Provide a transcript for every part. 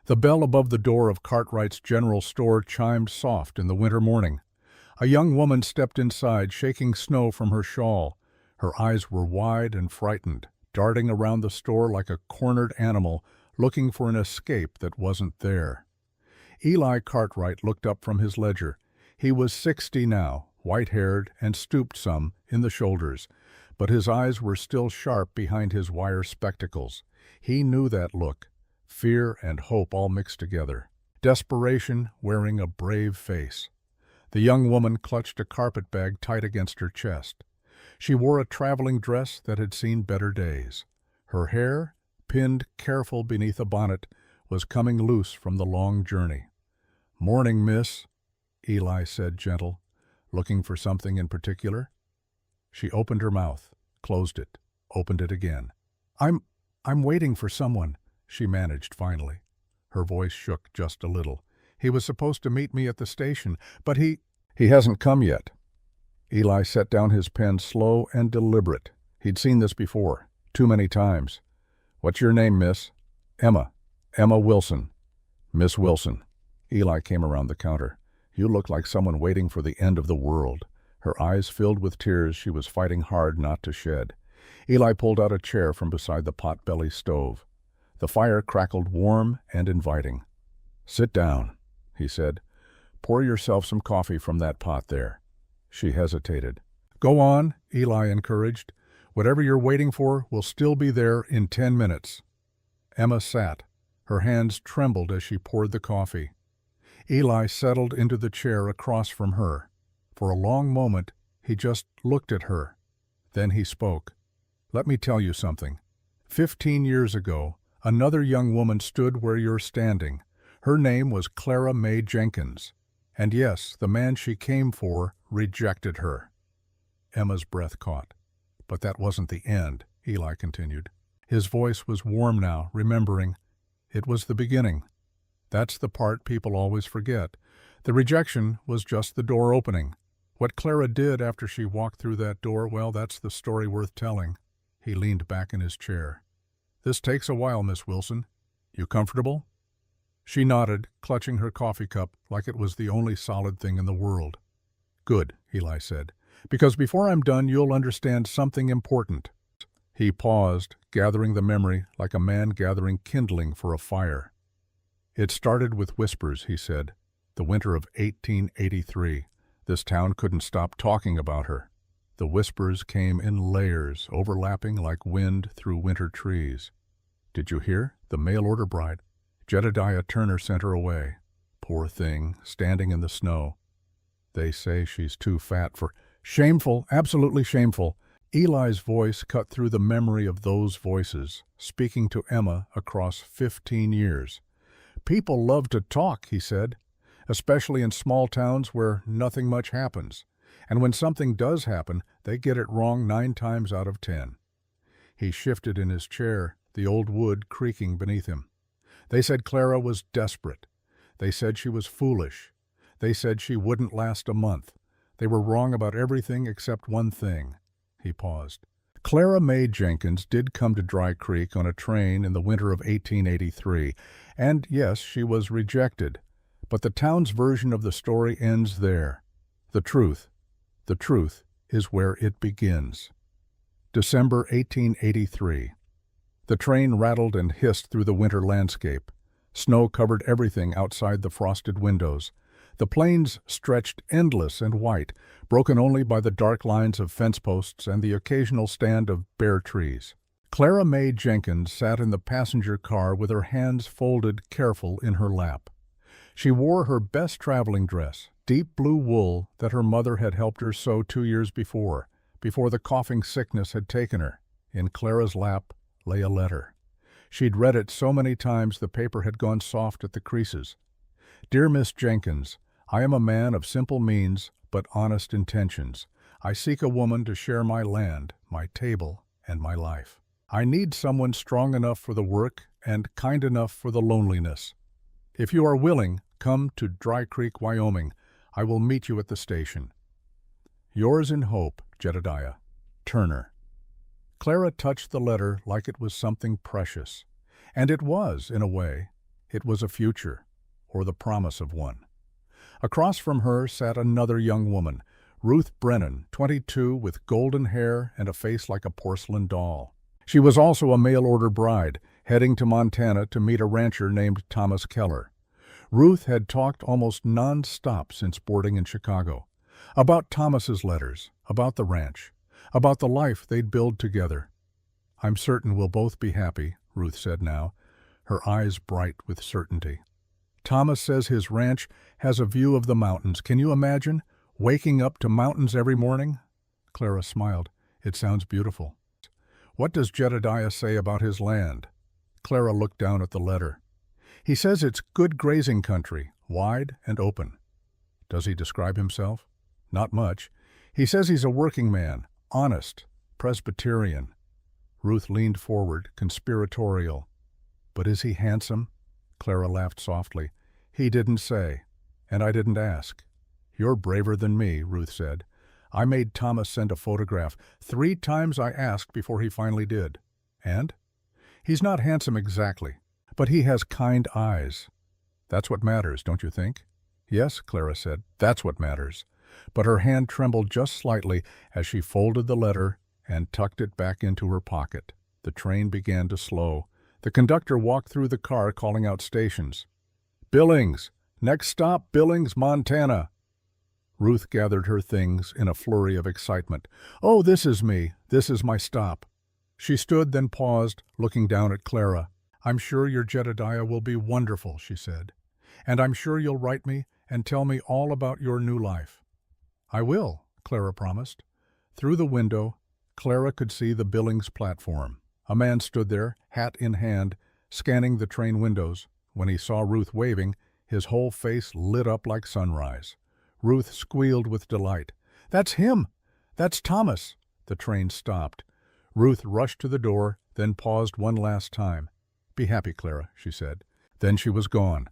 The bell above the door of Cartwright's general store chimed soft in the winter morning. A young woman stepped inside, shaking snow from her shawl. Her eyes were wide and frightened, darting around the store like a cornered animal, looking for an escape that wasn't there. Eli Cartwright looked up from his ledger. He was 60 now, white-haired and stooped some in the shoulders, but his eyes were still sharp behind his wire spectacles. He knew that look, fear and hope all mixed together, desperation wearing a brave face. The young woman clutched a carpetbag tight against her chest. She wore a traveling dress that had seen better days. Her hair, pinned careful beneath a bonnet, was coming loose from the long journey. "Morning, miss," Eli said, gentle. "Looking for something in particular?" She opened her mouth, closed it, opened it again. I'm waiting for someone," she managed finally. Her voice shook just a little. "He was supposed to meet me at the station, but he hasn't come yet." Eli set down his pen, slow and deliberate. He'd seen this before, too many times. "What's your name, miss?" "Emma. Emma Wilson." "Miss Wilson." Eli came around the counter. "You look like someone waiting for the end of the world." Her eyes filled with tears she was fighting hard not to shed. Eli pulled out a chair from beside the pot-belly stove. The fire crackled warm and inviting. "Sit down," he said. "Pour yourself some coffee from that pot there." She hesitated. "Go on," Eli encouraged. "Whatever you're waiting for will still be there in 10 minutes. Emma sat. Her hands trembled as she poured the coffee. Eli settled into the chair across from her. For a long moment, he just looked at her. Then he spoke. "Let me tell you something. 15 years ago, another young woman stood where you're standing. Her name was Clara Mae Jenkins. And yes, the man she came for rejected her." Emma's breath caught. "But that wasn't the end," Eli continued. His voice was warm now, remembering. "It was the beginning. That's the part people always forget. The rejection was just the door opening. What Clara did after she walked through that door, well, that's the story worth telling." He leaned back in his chair. "This takes a while, Miss Wilson. You comfortable?" She nodded, clutching her coffee cup like it was the only solid thing in the world. "Good," Eli said, "because before I'm done you'll understand something important." He paused, gathering the memory like a man gathering kindling for a fire. "It started with whispers," he said. "The winter of 1883. This town couldn't stop talking about her. The whispers came in layers, overlapping like wind through winter trees. Did you hear? The mail-order bride. Jedediah Turner sent her away. Poor thing, standing in the snow. They say she's too fat for—" "Shameful, absolutely shameful." Eli's voice cut through the memory of those voices, speaking to Emma across 15 years. "People love to talk," he said, "especially in small towns where nothing much happens. And when something does happen, they get it wrong 9 times out of 10. He shifted in his chair, the old wood creaking beneath him. "They said Clara was desperate. They said she was foolish. They said she wouldn't last a month. They were wrong about everything except one thing." He paused. "Clara Mae Jenkins did come to Dry Creek on a train in the winter of 1883, and yes, she was rejected. But the town's version of the story ends there. The truth is where it begins." December 1883. The train rattled and hissed through the winter landscape. Snow covered everything outside the frosted windows. The plains stretched endless and white, broken only by the dark lines of fence posts and the occasional stand of bare trees. Clara Mae Jenkins sat in the passenger car with her hands folded careful in her lap. She wore her best traveling dress, deep blue wool that her mother had helped her sew 2 years before the coughing sickness had taken her. In Clara's lap lay a letter. She'd read it so many times the paper had gone soft at the creases. "Dear Miss Jenkins, I am a man of simple means but honest intentions. I seek a woman to share my land, my table, and my life. I need someone strong enough for the work and kind enough for the loneliness. If you are willing, come to Dry Creek, Wyoming. I will meet you at the station. Yours in hope, Jedediah Turner." Clara touched the letter like it was something precious. And it was, in a way. It was a future, or the promise of one. Across from her sat another young woman, Ruth Brennan, 22, with golden hair and a face like a porcelain doll. She was also a mail-order bride, heading to Montana to meet a rancher named Thomas Keller. Ruth had talked almost non-stop since boarding in Chicago. About Thomas's letters, about the ranch, about the life they'd build together. "I'm certain we'll both be happy," Ruth said now, her eyes bright with certainty. "Thomas says his ranch has a view of the mountains. Can you imagine? Waking up to mountains every morning?" Clara smiled. "It sounds beautiful." "What does Jedediah say about his land?" Clara looked down at the letter. "He says it's good grazing country, wide and open." "Does he describe himself?" "Not much. He says he's a working man, honest, Presbyterian." Ruth leaned forward, conspiratorial. "But is he handsome?" Clara laughed softly. "He didn't say, and I didn't ask." "You're braver than me," Ruth said. "I made Thomas send a photograph. 3 times I asked before he finally did." "And?" "He's not handsome exactly, but he has kind eyes." "That's what matters, don't you think?" "Yes," Clara said, "that's what matters." But her hand trembled just slightly as she folded the letter and tucked it back into her pocket. The train began to slow. The conductor walked through the car calling out stations. "Billings! Next stop, Billings, Montana!" Ruth gathered her things in a flurry of excitement. "Oh, this is me. This is my stop." She stood, then paused, looking down at Clara. "I'm sure your Jedediah will be wonderful," she said. "And I'm sure you'll write me and tell me all about your new life." "I will," Clara promised. Through the window, Clara could see the Billings platform. A man stood there, hat in hand, scanning the train windows. When he saw Ruth waving, his whole face lit up like sunrise. Ruth squealed with delight. "That's him! That's Thomas!" The train stopped. Ruth rushed to the door, then paused one last time. "Be happy, Clara," she said. Then she was gone.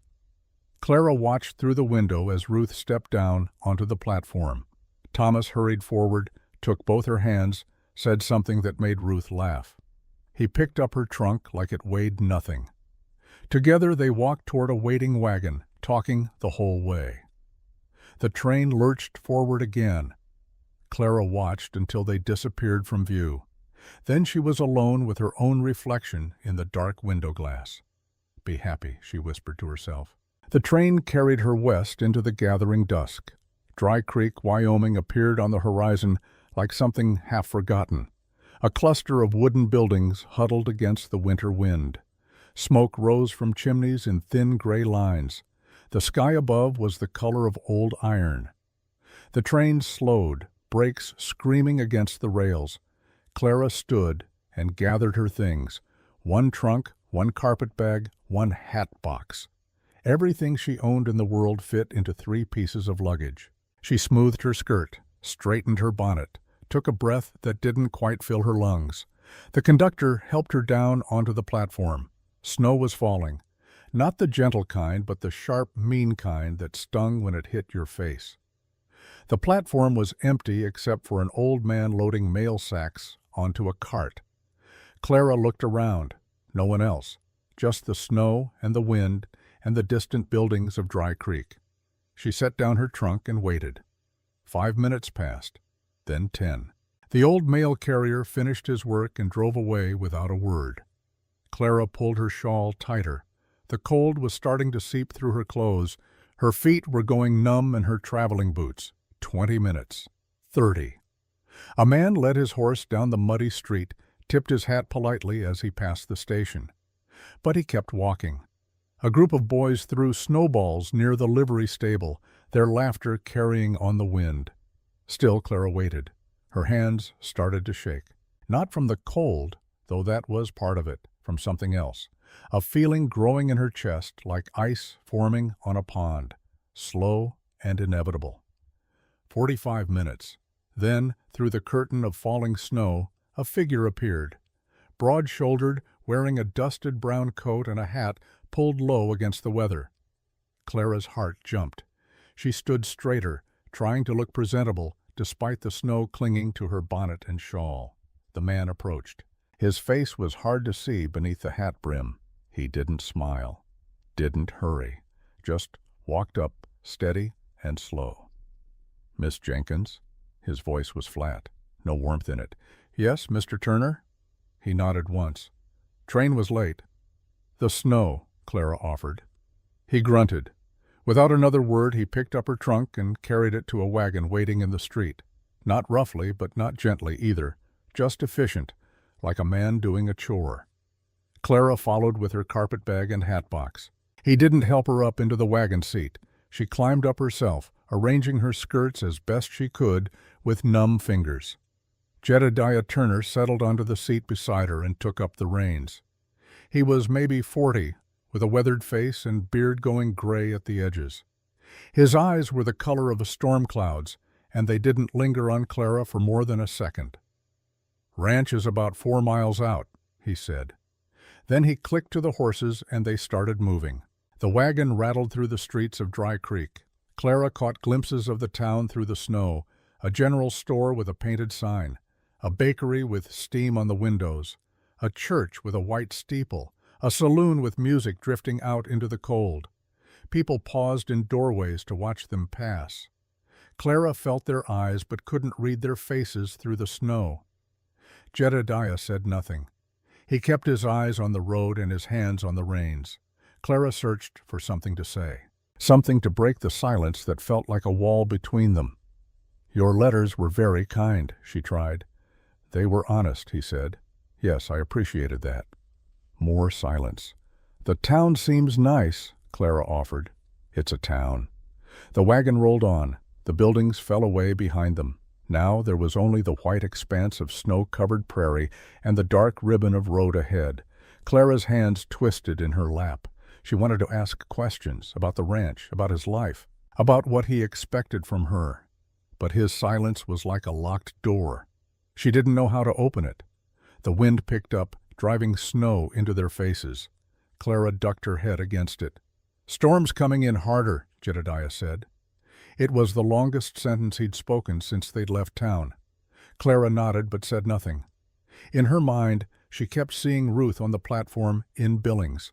Clara watched through the window as Ruth stepped down onto the platform. Thomas hurried forward, took both her hands, said something that made Ruth laugh. He picked up her trunk like it weighed nothing. Together they walked toward a waiting wagon, talking the whole way. The train lurched forward again. Clara watched until they disappeared from view. Then she was alone with her own reflection in the dark window glass. "Be happy," she whispered to herself. The train carried her west into the gathering dusk. Dry Creek, Wyoming appeared on the horizon like something half forgotten. A cluster of wooden buildings huddled against the winter wind. Smoke rose from chimneys in thin gray lines. The sky above was the color of old iron. The train slowed, brakes screaming against the rails. Clara stood and gathered her things. 1 trunk, 1 carpet bag, 1 hat box. Everything she owned in the world fit into 3 pieces of luggage. She smoothed her skirt, straightened her bonnet, took a breath that didn't quite fill her lungs. The conductor helped her down onto the platform. Snow was falling. Not the gentle kind, but the sharp, mean kind that stung when it hit your face. The platform was empty except for an old man loading mail sacks onto a cart. Clara looked around. No one else. Just the snow and the wind and the distant buildings of Dry Creek. She set down her trunk and waited. 5 minutes passed, then 10. The old mail carrier finished his work and drove away without a word. Clara pulled her shawl tighter. The cold was starting to seep through her clothes. Her feet were going numb in her traveling boots. 20 minutes. 30. A man led his horse down the muddy street, tipped his hat politely as he passed the station. But he kept walking. A group of boys threw snowballs near the livery stable, their laughter carrying on the wind. Still Clara waited. Her hands started to shake. Not from the cold, though that was part of it, from something else. A feeling growing in her chest like ice forming on a pond, slow and inevitable. 45 minutes. Then, through the curtain of falling snow, a figure appeared. Broad-shouldered, wearing a dusted brown coat and a hat pulled low against the weather. Clara's heart jumped. She stood straighter, trying to look presentable, despite the snow clinging to her bonnet and shawl. The man approached. His face was hard to see beneath the hat brim. He didn't smile. Didn't hurry. Just walked up, steady and slow. "Miss Jenkins?" His voice was flat, no warmth in it. "Yes, Mr. Turner?" He nodded once. "Train was late." "The snow," Clara offered. He grunted. Without another word, he picked up her trunk and carried it to a wagon waiting in the street. Not roughly, but not gently either, just efficient, like a man doing a chore. Clara followed with her carpetbag and hatbox. He didn't help her up into the wagon seat. She climbed up herself, arranging her skirts as best she could with numb fingers. Jedediah Turner settled onto the seat beside her and took up the reins. He was maybe 40, with a weathered face and beard going gray at the edges. His eyes were the color of storm clouds, and they didn't linger on Clara for more than a second. "Ranch is about 4 miles out," he said. Then he clicked to the horses and they started moving. The wagon rattled through the streets of Dry Creek. Clara caught glimpses of the town through the snow, a general store with a painted sign, a bakery with steam on the windows, a church with a white steeple, a saloon with music drifting out into the cold. People paused in doorways to watch them pass. Clara felt their eyes but couldn't read their faces through the snow. Jedediah said nothing. He kept his eyes on the road and his hands on the reins. Clara searched for something to say, something to break the silence that felt like a wall between them. "Your letters were very kind," she tried. "They were honest," he said. "Yes, I appreciated that." More silence. "The town seems nice," Clara offered. "It's a town." The wagon rolled on. The buildings fell away behind them. Now there was only the white expanse of snow-covered prairie and the dark ribbon of road ahead. Clara's hands twisted in her lap. She wanted to ask questions about the ranch, about his life, about what he expected from her. But his silence was like a locked door. She didn't know how to open it. The wind picked up, driving snow into their faces. Clara ducked her head against it. "Storm's coming in harder," Jedediah said. It was the longest sentence he'd spoken since they'd left town. Clara nodded but said nothing. In her mind, she kept seeing Ruth on the platform in Billings.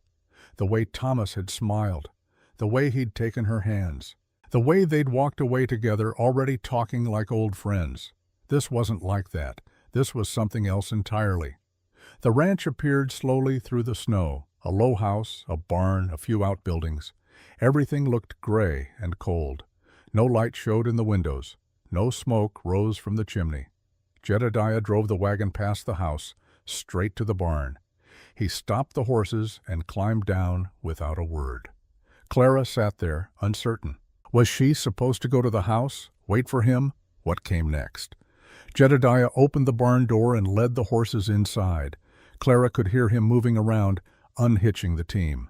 The way Thomas had smiled, the way he'd taken her hands, the way they'd walked away together, already talking like old friends. This wasn't like that. This was something else entirely. The ranch appeared slowly through the snow, a low house, a barn, a few outbuildings. Everything looked gray and cold. No light showed in the windows. No smoke rose from the chimney. Jedediah drove the wagon past the house, straight to the barn. He stopped the horses and climbed down without a word. Clara sat there, uncertain. Was she supposed to go to the house, wait for him? What came next? Jedediah opened the barn door and led the horses inside. Clara could hear him moving around, unhitching the team.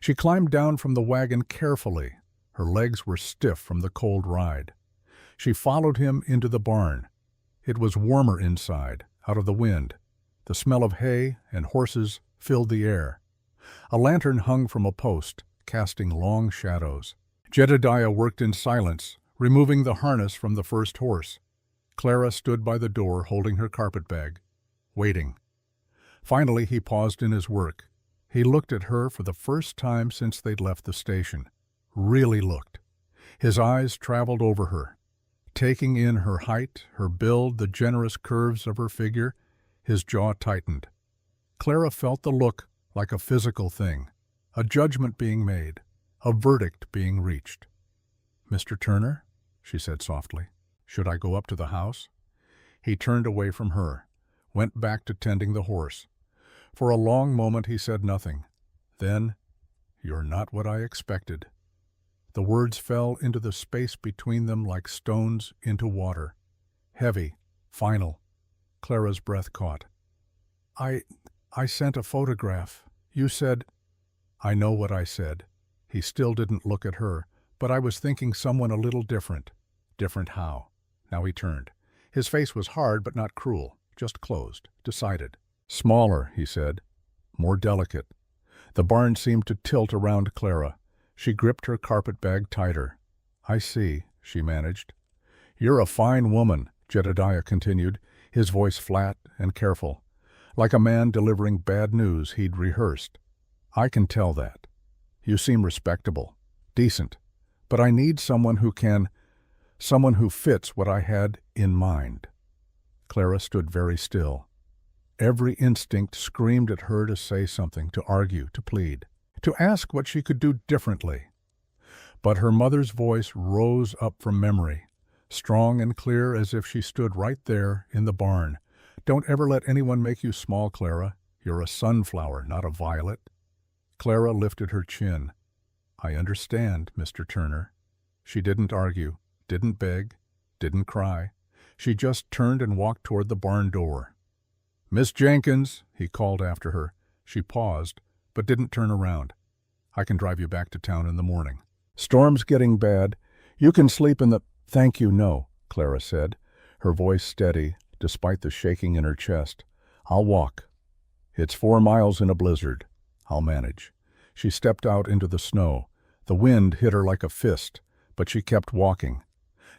She climbed down from the wagon carefully. Her legs were stiff from the cold ride. She followed him into the barn. It was warmer inside, out of the wind. The smell of hay and horses filled the air. A lantern hung from a post, casting long shadows. Jedediah worked in silence, removing the harness from the first horse. Clara stood by the door holding her carpetbag, waiting. Finally he paused in his work. He looked at her for the first time since they'd left the station. Really looked. His eyes traveled over her, taking in her height, her build, the generous curves of her figure. His jaw tightened. Clara felt the look like a physical thing, a judgment being made, a verdict being reached. "Mr. Turner," she said softly, "should I go up to the house?" He turned away from her, went back to tending the horse. For a long moment he said nothing. Then, "You're not what I expected." The words fell into the space between them like stones into water. Heavy, final. Clara's breath caught. I sent a photograph. You said—" "I know what I said." He still didn't look at her, but I was thinking someone a little different. Different how? Now he turned. His face was hard but not cruel, just closed, decided. "Smaller," he said. "More delicate." The barn seemed to tilt around Clara. She gripped her carpetbag tighter. "I see," she managed. "You're a fine woman," Jedediah continued, his voice flat and careful, like a man delivering bad news he'd rehearsed. "I can tell that. You seem respectable, decent, but I need someone someone who fits what I had in mind." Clara stood very still. Every instinct screamed at her to say something, to argue, to plead, to ask what she could do differently. But her mother's voice rose up from memory, strong and clear as if she stood right there in the barn. "Don't ever let anyone make you small, Clara. You're a sunflower, not a violet." Clara lifted her chin. "I understand, Mr. Turner." She didn't argue, didn't beg, didn't cry. She just turned and walked toward the barn door. "Miss Jenkins," he called after her. She paused, but didn't turn around. "I can drive you back to town in the morning." "Storm's getting bad. You can sleep in the—" "Thank you, no," Clara said, her voice steady, despite the shaking in her chest. "I'll walk. It's 4 miles in a blizzard. I'll manage." She stepped out into the snow. The wind hit her like a fist, but she kept walking.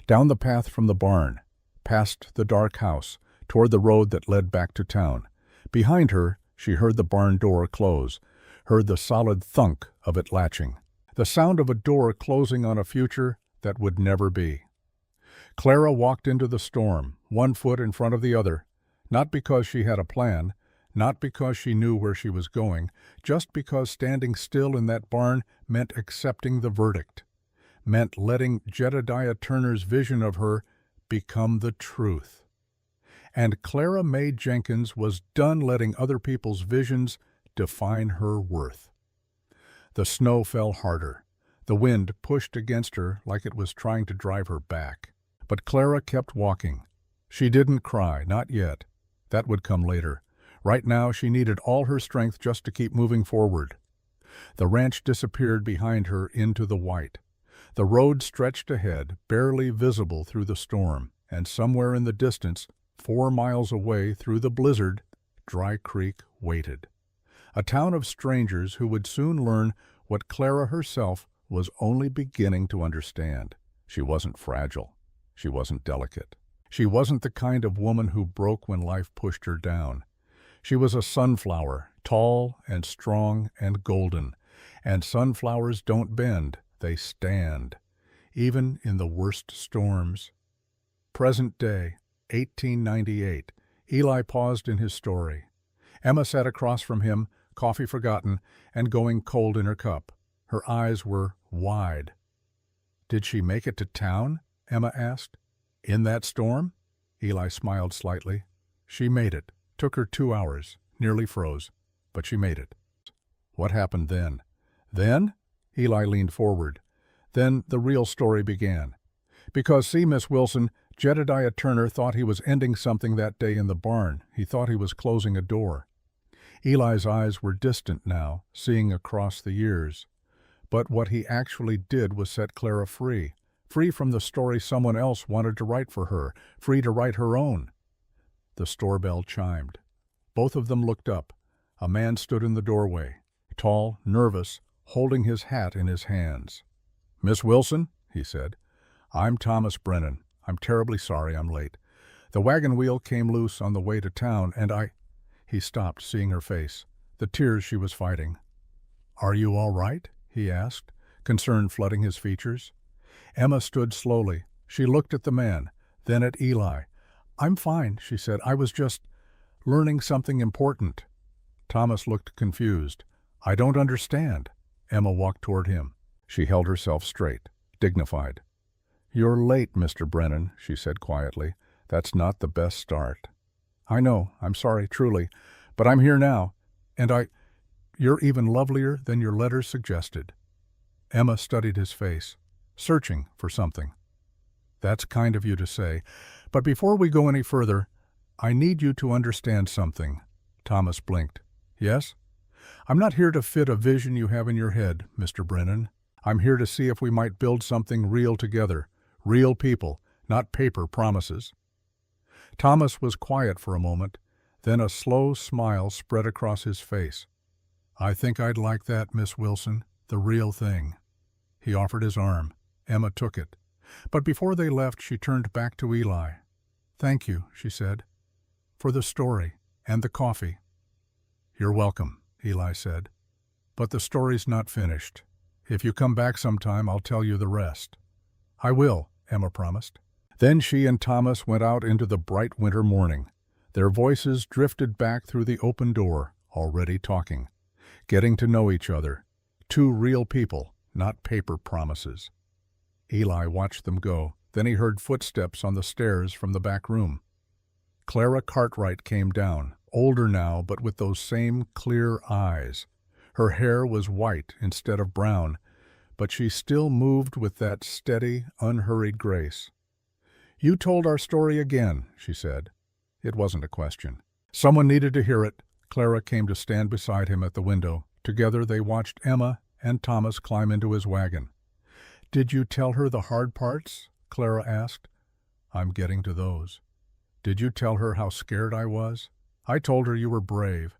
Down the path from the barn, past the dark house, toward the road that led back to town. Behind her, she heard the barn door close, heard the solid thunk of it latching, the sound of a door closing on a future that would never be. Clara walked into the storm, one foot in front of the other, not because she had a plan, not because she knew where she was going, just because standing still in that barn meant accepting the verdict, meant letting Jedediah Turner's vision of her become the truth. And Clara May Jenkins was done letting other people's visions define her worth. The snow fell harder. The wind pushed against her like it was trying to drive her back. But Clara kept walking. She didn't cry, not yet. That would come later. Right now she needed all her strength just to keep moving forward. The ranch disappeared behind her into the white. The road stretched ahead, barely visible through the storm, and somewhere in the distance, 4 miles away through the blizzard, Dry Creek waited. A town of strangers who would soon learn what Clara herself was only beginning to understand. She wasn't fragile. She wasn't delicate. She wasn't the kind of woman who broke when life pushed her down. She was a sunflower, tall and strong and golden. And sunflowers don't bend, they stand, even in the worst storms. Present day, 1898. Eli paused in his story. Emma sat across from him, coffee forgotten, and going cold in her cup. Her eyes were wide. "Did she make it to town?" Emma asked. "In that storm?" Eli smiled slightly. "She made it. Took her 2 hours. Nearly froze. But she made it." "What happened then?" "Then?" Eli leaned forward. "Then the real story began. Because, see, Miss Wilson, Jedediah Turner thought he was ending something that day in the barn. He thought he was closing a door." Eli's eyes were distant now, seeing across the years. But what he actually did was set Clara free. Free from the story someone else wanted to write for her. Free to write her own. The store bell chimed. Both of them looked up. A man stood in the doorway, tall, nervous, holding his hat in his hands. "Miss Wilson," he said, "I'm Thomas Brennan. I'm terribly sorry I'm late. The wagon wheel came loose on the way to town, and I—" He stopped, seeing her face, the tears she was fighting. "Are you all right?" he asked, concern flooding his features. Emma stood slowly. She looked at the man, then at Eli. "I'm fine," she said. "I was just learning something important." Thomas looked confused. "I don't understand." Emma walked toward him. She held herself straight, dignified. "You're late, Mr. Brennan," she said quietly. "That's not the best start." "I know. I'm sorry, truly. But I'm here now. And you're even lovelier than your letters suggested." Emma studied his face, searching for something. "That's kind of you to say. But before we go any further, I need you to understand something." Thomas blinked. "Yes?" "I'm not here to fit a vision you have in your head, Mr. Brennan. I'm here to see if we might build something real together. Real people, not paper promises." Thomas was quiet for a moment, then a slow smile spread across his face. "I think I'd like that, Miss Wilson, the real thing." He offered his arm. Emma took it. But before they left, she turned back to Eli. "Thank you," she said, "for the story and the coffee." "You're welcome," Eli said. "But the story's not finished." If you come back sometime, I'll tell you the rest." "I will," Emma promised. Then she and Thomas went out into the bright winter morning. Their voices drifted back through the open door, already talking, getting to know each other. Two real people, not paper promises. Eli watched them go. Then he heard footsteps on the stairs from the back room. Clara Cartwright came down, older now, but with those same clear eyes. Her hair was white instead of brown, but she still moved with that steady, unhurried grace. "You told our story again," she said. It wasn't a question. Someone needed to hear it. Clara came to stand beside him at the window. Together they watched Emma and Thomas climb into his wagon. "Did you tell her the hard parts?" Clara asked. "I'm getting to those." "Did you tell her how scared I was?" "I told her you were brave."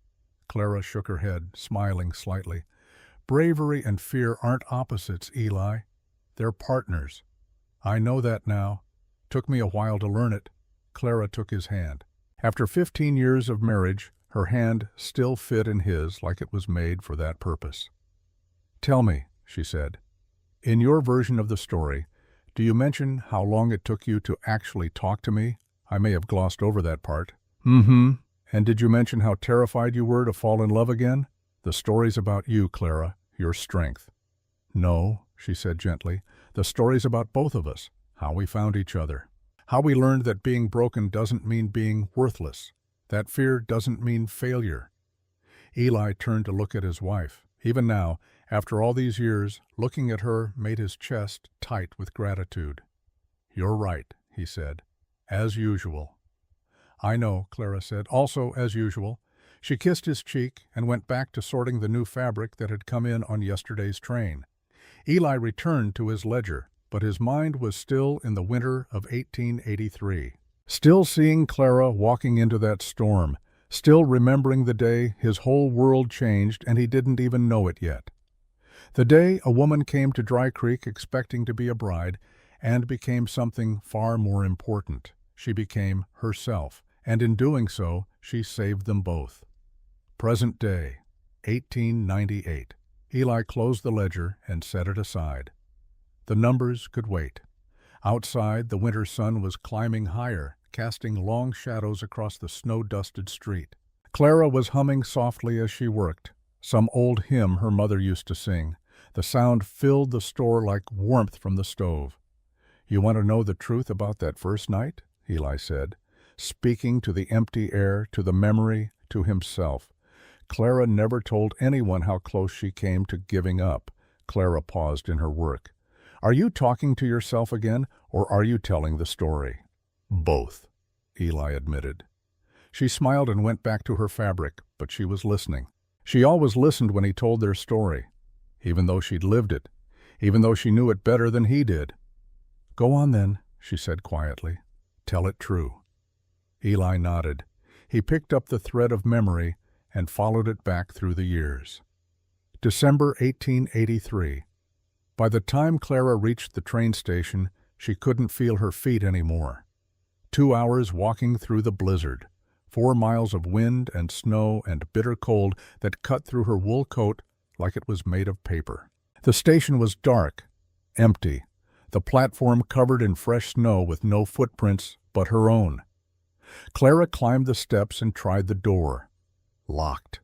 Clara shook her head, smiling slightly. "Bravery and fear aren't opposites, Eli. They're partners. I know that now. Took me a while to learn it." Clara took his hand. After 15 years of marriage, her hand still fit in his like it was made for that purpose. "Tell me," she said, "in your version of the story, do you mention how long it took you to actually talk to me? I may have glossed over that part." "Mm-hmm. And did you mention how terrified you were to fall in love again?" "The story's about you, Clara, your strength." "No," she said gently. "The story's about both of us, how we found each other. How we learned that being broken doesn't mean being worthless. That fear doesn't mean failure." Eli turned to look at his wife. Even now, after all these years, looking at her made his chest tight with gratitude. "You're right," he said. "As usual." "I know," Clara said. "Also as usual." She kissed his cheek and went back to sorting the new fabric that had come in on yesterday's train. Eli returned to his ledger, but his mind was still in the winter of 1883. Still seeing Clara walking into that storm, still remembering the day his whole world changed and he didn't even know it yet. The day a woman came to Dry Creek expecting to be a bride and became something far more important. She became herself, and in doing so, she saved them both. Present day, 1898. Eli closed the ledger and set it aside. The numbers could wait. Outside, the winter sun was climbing higher, casting long shadows across the snow-dusted street. Clara was humming softly as she worked, some old hymn her mother used to sing. The sound filled the store like warmth from the stove. "You want to know the truth about that first night?" Eli said, speaking to the empty air, to the memory, to himself. Clara never told anyone how close she came to giving up. Clara paused in her work. "Are you talking to yourself again, or are you telling the story?" "Both," Eli admitted. She smiled and went back to her fabric, but she was listening. She always listened when he told their story, even though she'd lived it, even though she knew it better than he did. "Go on then," she said quietly. "Tell it true." Eli nodded. He picked up the thread of memory and followed it back through the years. December 1883. By the time Clara reached the train station, she couldn't feel her feet anymore. 2 hours walking through the blizzard, 4 miles of wind and snow and bitter cold that cut through her wool coat like it was made of paper. The station was dark, empty, the platform covered in fresh snow with no footprints but her own. Clara climbed the steps and tried the door. Locked.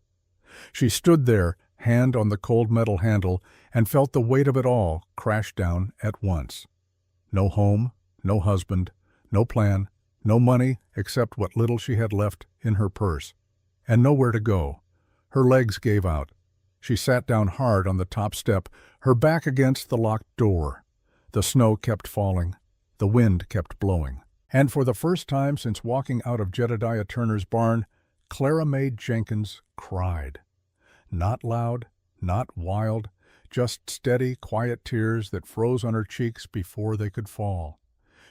She stood there, hand on the cold metal handle, and felt the weight of it all crash down at once. No home, no husband, no plan, no money except what little she had left in her purse, and nowhere to go. Her legs gave out. She sat down hard on the top step, her back against the locked door. The snow kept falling. The wind kept blowing. And for the first time since walking out of Jedediah Turner's barn, Clara Mae Jenkins cried. Not loud, not wild, just steady, quiet tears that froze on her cheeks before they could fall.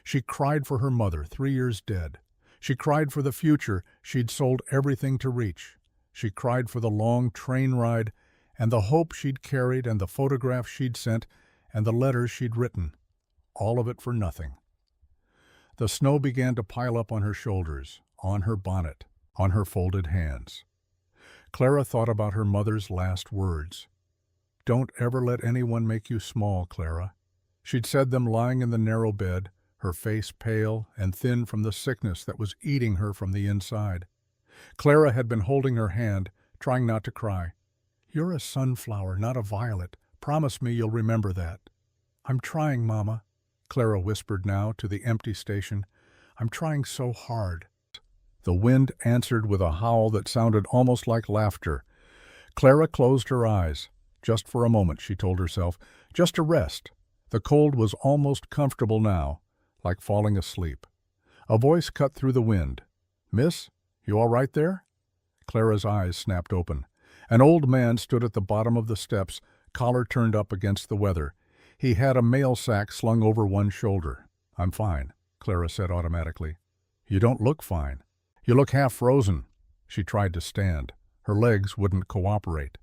She cried for her mother, 3 years dead. She cried for the future she'd sold everything to reach. She cried for the long train ride and the hope she'd carried and the photographs she'd sent and the letters she'd written. All of it for nothing. The snow began to pile up on her shoulders, on her bonnet, on her folded hands. Clara thought about her mother's last words. "Don't ever let anyone make you small, Clara." She'd said them lying in the narrow bed, her face pale and thin from the sickness that was eating her from the inside. Clara had been holding her hand, trying not to cry. "You're a sunflower, not a violet. Promise me you'll remember that." "I'm trying, Mama," Clara whispered now to the empty station. "I'm trying so hard." The wind answered with a howl that sounded almost like laughter. Clara closed her eyes. Just for a moment, she told herself. Just a rest. The cold was almost comfortable now, like falling asleep. A voice cut through the wind. "Miss, you all right there?" Clara's eyes snapped open. An old man stood at the bottom of the steps, collar turned up against the weather. He had a mail sack slung over one shoulder. "I'm fine," Clara said automatically. "You don't look fine. You look half frozen." She tried to stand. Her legs wouldn't cooperate.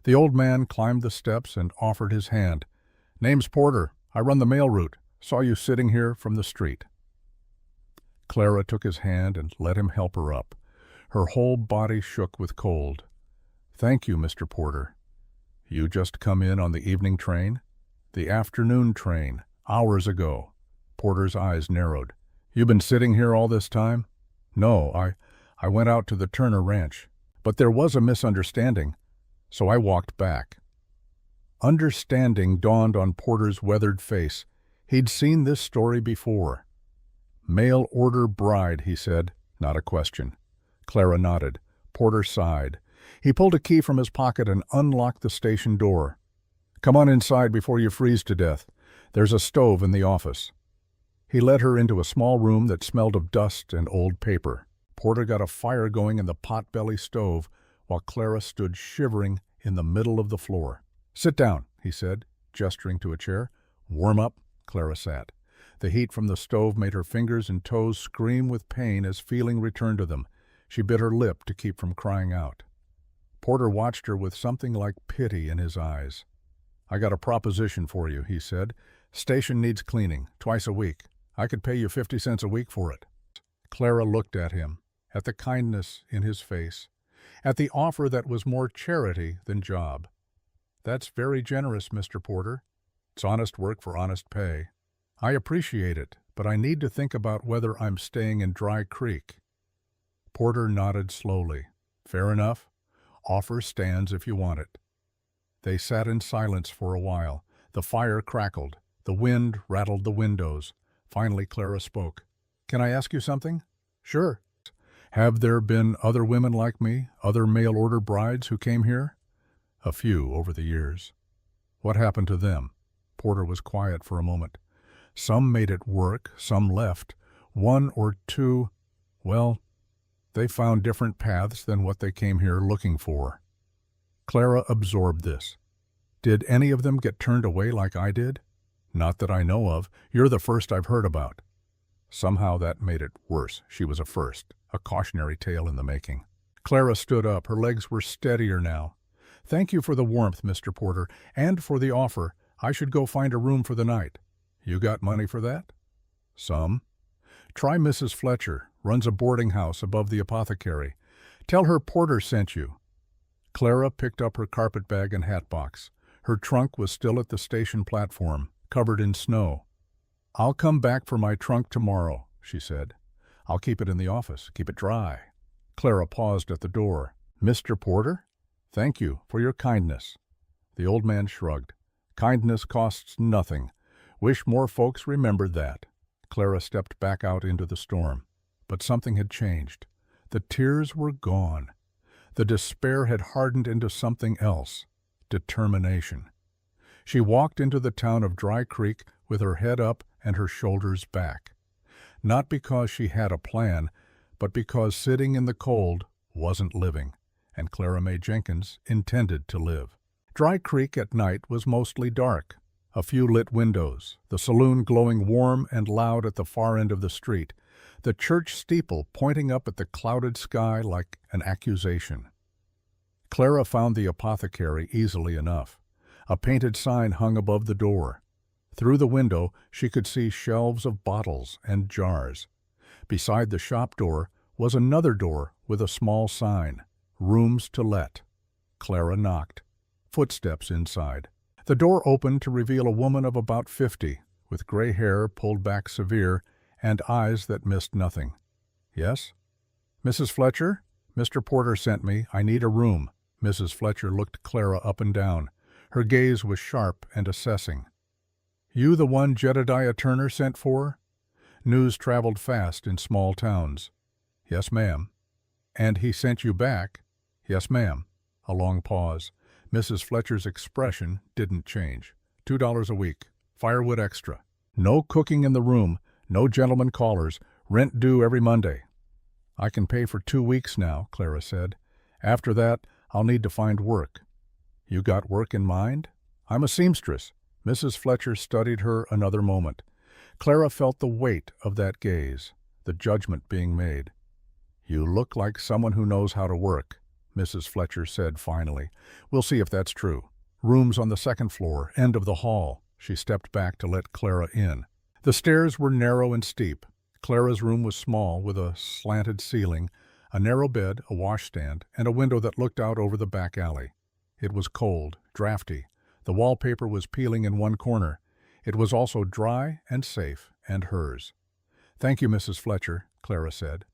The old man climbed the steps and offered his hand. "Name's Porter. I run the mail route. Saw you sitting here from the street." Clara took his hand and let him help her up. Her whole body shook with cold. "Thank you, Mr. Porter." "You just come in on the evening train?" "The afternoon train, hours ago." Porter's eyes narrowed. "You been sitting here all this time?" "No, I went out to the Turner Ranch. But there was a misunderstanding, so I walked back." Understanding dawned on Porter's weathered face. He'd seen this story before. "Mail order bride," he said, not a question. Clara nodded. Porter sighed. He pulled a key from his pocket and unlocked the station door. "Come on inside before you freeze to death. There's a stove in the office." He led her into a small room that smelled of dust and old paper. Porter got a fire going in the pot-belly stove, while Clara stood shivering in the middle of the floor. "Sit down," he said, gesturing to a chair. "Warm up." Clara sat. The heat from the stove made her fingers and toes scream with pain as feeling returned to them. She bit her lip to keep from crying out. Porter watched her with something like pity in his eyes. "I got a proposition for you," he said. "Station needs cleaning, twice a week. I could pay you 50 cents a week for it." Clara looked at him, at the kindness in his face, at the offer that was more charity than job. "That's very generous, Mr. Porter. It's honest work for honest pay. I appreciate it, but I need to think about whether I'm staying in Dry Creek." Porter nodded slowly. "Fair enough. Offer stands if you want it." They sat in silence for a while. The fire crackled. The wind rattled the windows. Finally, Clara spoke. "Can I ask you something?" "Sure." "Have there been other women like me, other mail-order brides who came here?" "A few over the years." "What happened to them?" Porter was quiet for a moment. "Some made it work, some left. One or two, well, they found different paths than what they came here looking for." Clara absorbed this. "Did any of them get turned away like I did?" "Not that I know of. You're the first I've heard about." Somehow that made it worse. She was a first, a cautionary tale in the making. Clara stood up. Her legs were steadier now. "Thank you for the warmth, Mr. Porter, and for the offer. I should go find a room for the night." "You got money for that?" "Some." "Try Mrs. Fletcher. Runs a boarding house above the apothecary. Tell her Porter sent you." Clara picked up her carpetbag and hatbox. Her trunk was still at the station platform, covered in snow. "I'll come back for my trunk tomorrow," she said. "I'll keep it in the office, keep it dry." Clara paused at the door. "Mr. Porter? Thank you for your kindness." The old man shrugged. "Kindness costs nothing. Wish more folks remembered that." Clara stepped back out into the storm. But something had changed. The tears were gone. The despair had hardened into something else. Determination. She walked into the town of Dry Creek with her head up and her shoulders back. Not because she had a plan, but because sitting in the cold wasn't living, and Clara May Jenkins intended to live. Dry Creek at night was mostly dark. A few lit windows, the saloon glowing warm and loud at the far end of the street, the church steeple pointing up at the clouded sky like an accusation. Clara found the apothecary easily enough. A painted sign hung above the door. Through the window she could see shelves of bottles and jars. Beside the shop door was another door with a small sign, "Rooms to Let." Clara knocked. Footsteps inside. The door opened to reveal a woman of about 50, with gray hair pulled back severe and eyes that missed nothing. "Yes?" "Mrs. Fletcher? Mr. Porter sent me. I need a room." Mrs. Fletcher looked Clara up and down. Her gaze was sharp and assessing. "You the one Jedediah Turner sent for?" News traveled fast in small towns. "Yes, ma'am." "And he sent you back?" "Yes, ma'am." A long pause. Mrs. Fletcher's expression didn't change. $2 a week. Firewood extra. No cooking in the room. No gentlemen callers. Rent due every Monday. "I can pay for 2 weeks now," Clara said. "After that, I'll need to find work." "You got work in mind?" "I'm a seamstress." Mrs. Fletcher studied her another moment. Clara felt the weight of that gaze, the judgment being made. "You look like someone who knows how to work," Mrs. Fletcher said finally. "We'll see if that's true. Rooms on the second floor, end of the hall." She stepped back to let Clara in. The stairs were narrow and steep. Clara's room was small, with a slanted ceiling, a narrow bed, a washstand, and a window that looked out over the back alley. It was cold, drafty. The wallpaper was peeling in one corner. It was also dry and safe, and hers. "Thank you, Mrs. Fletcher," Clara said.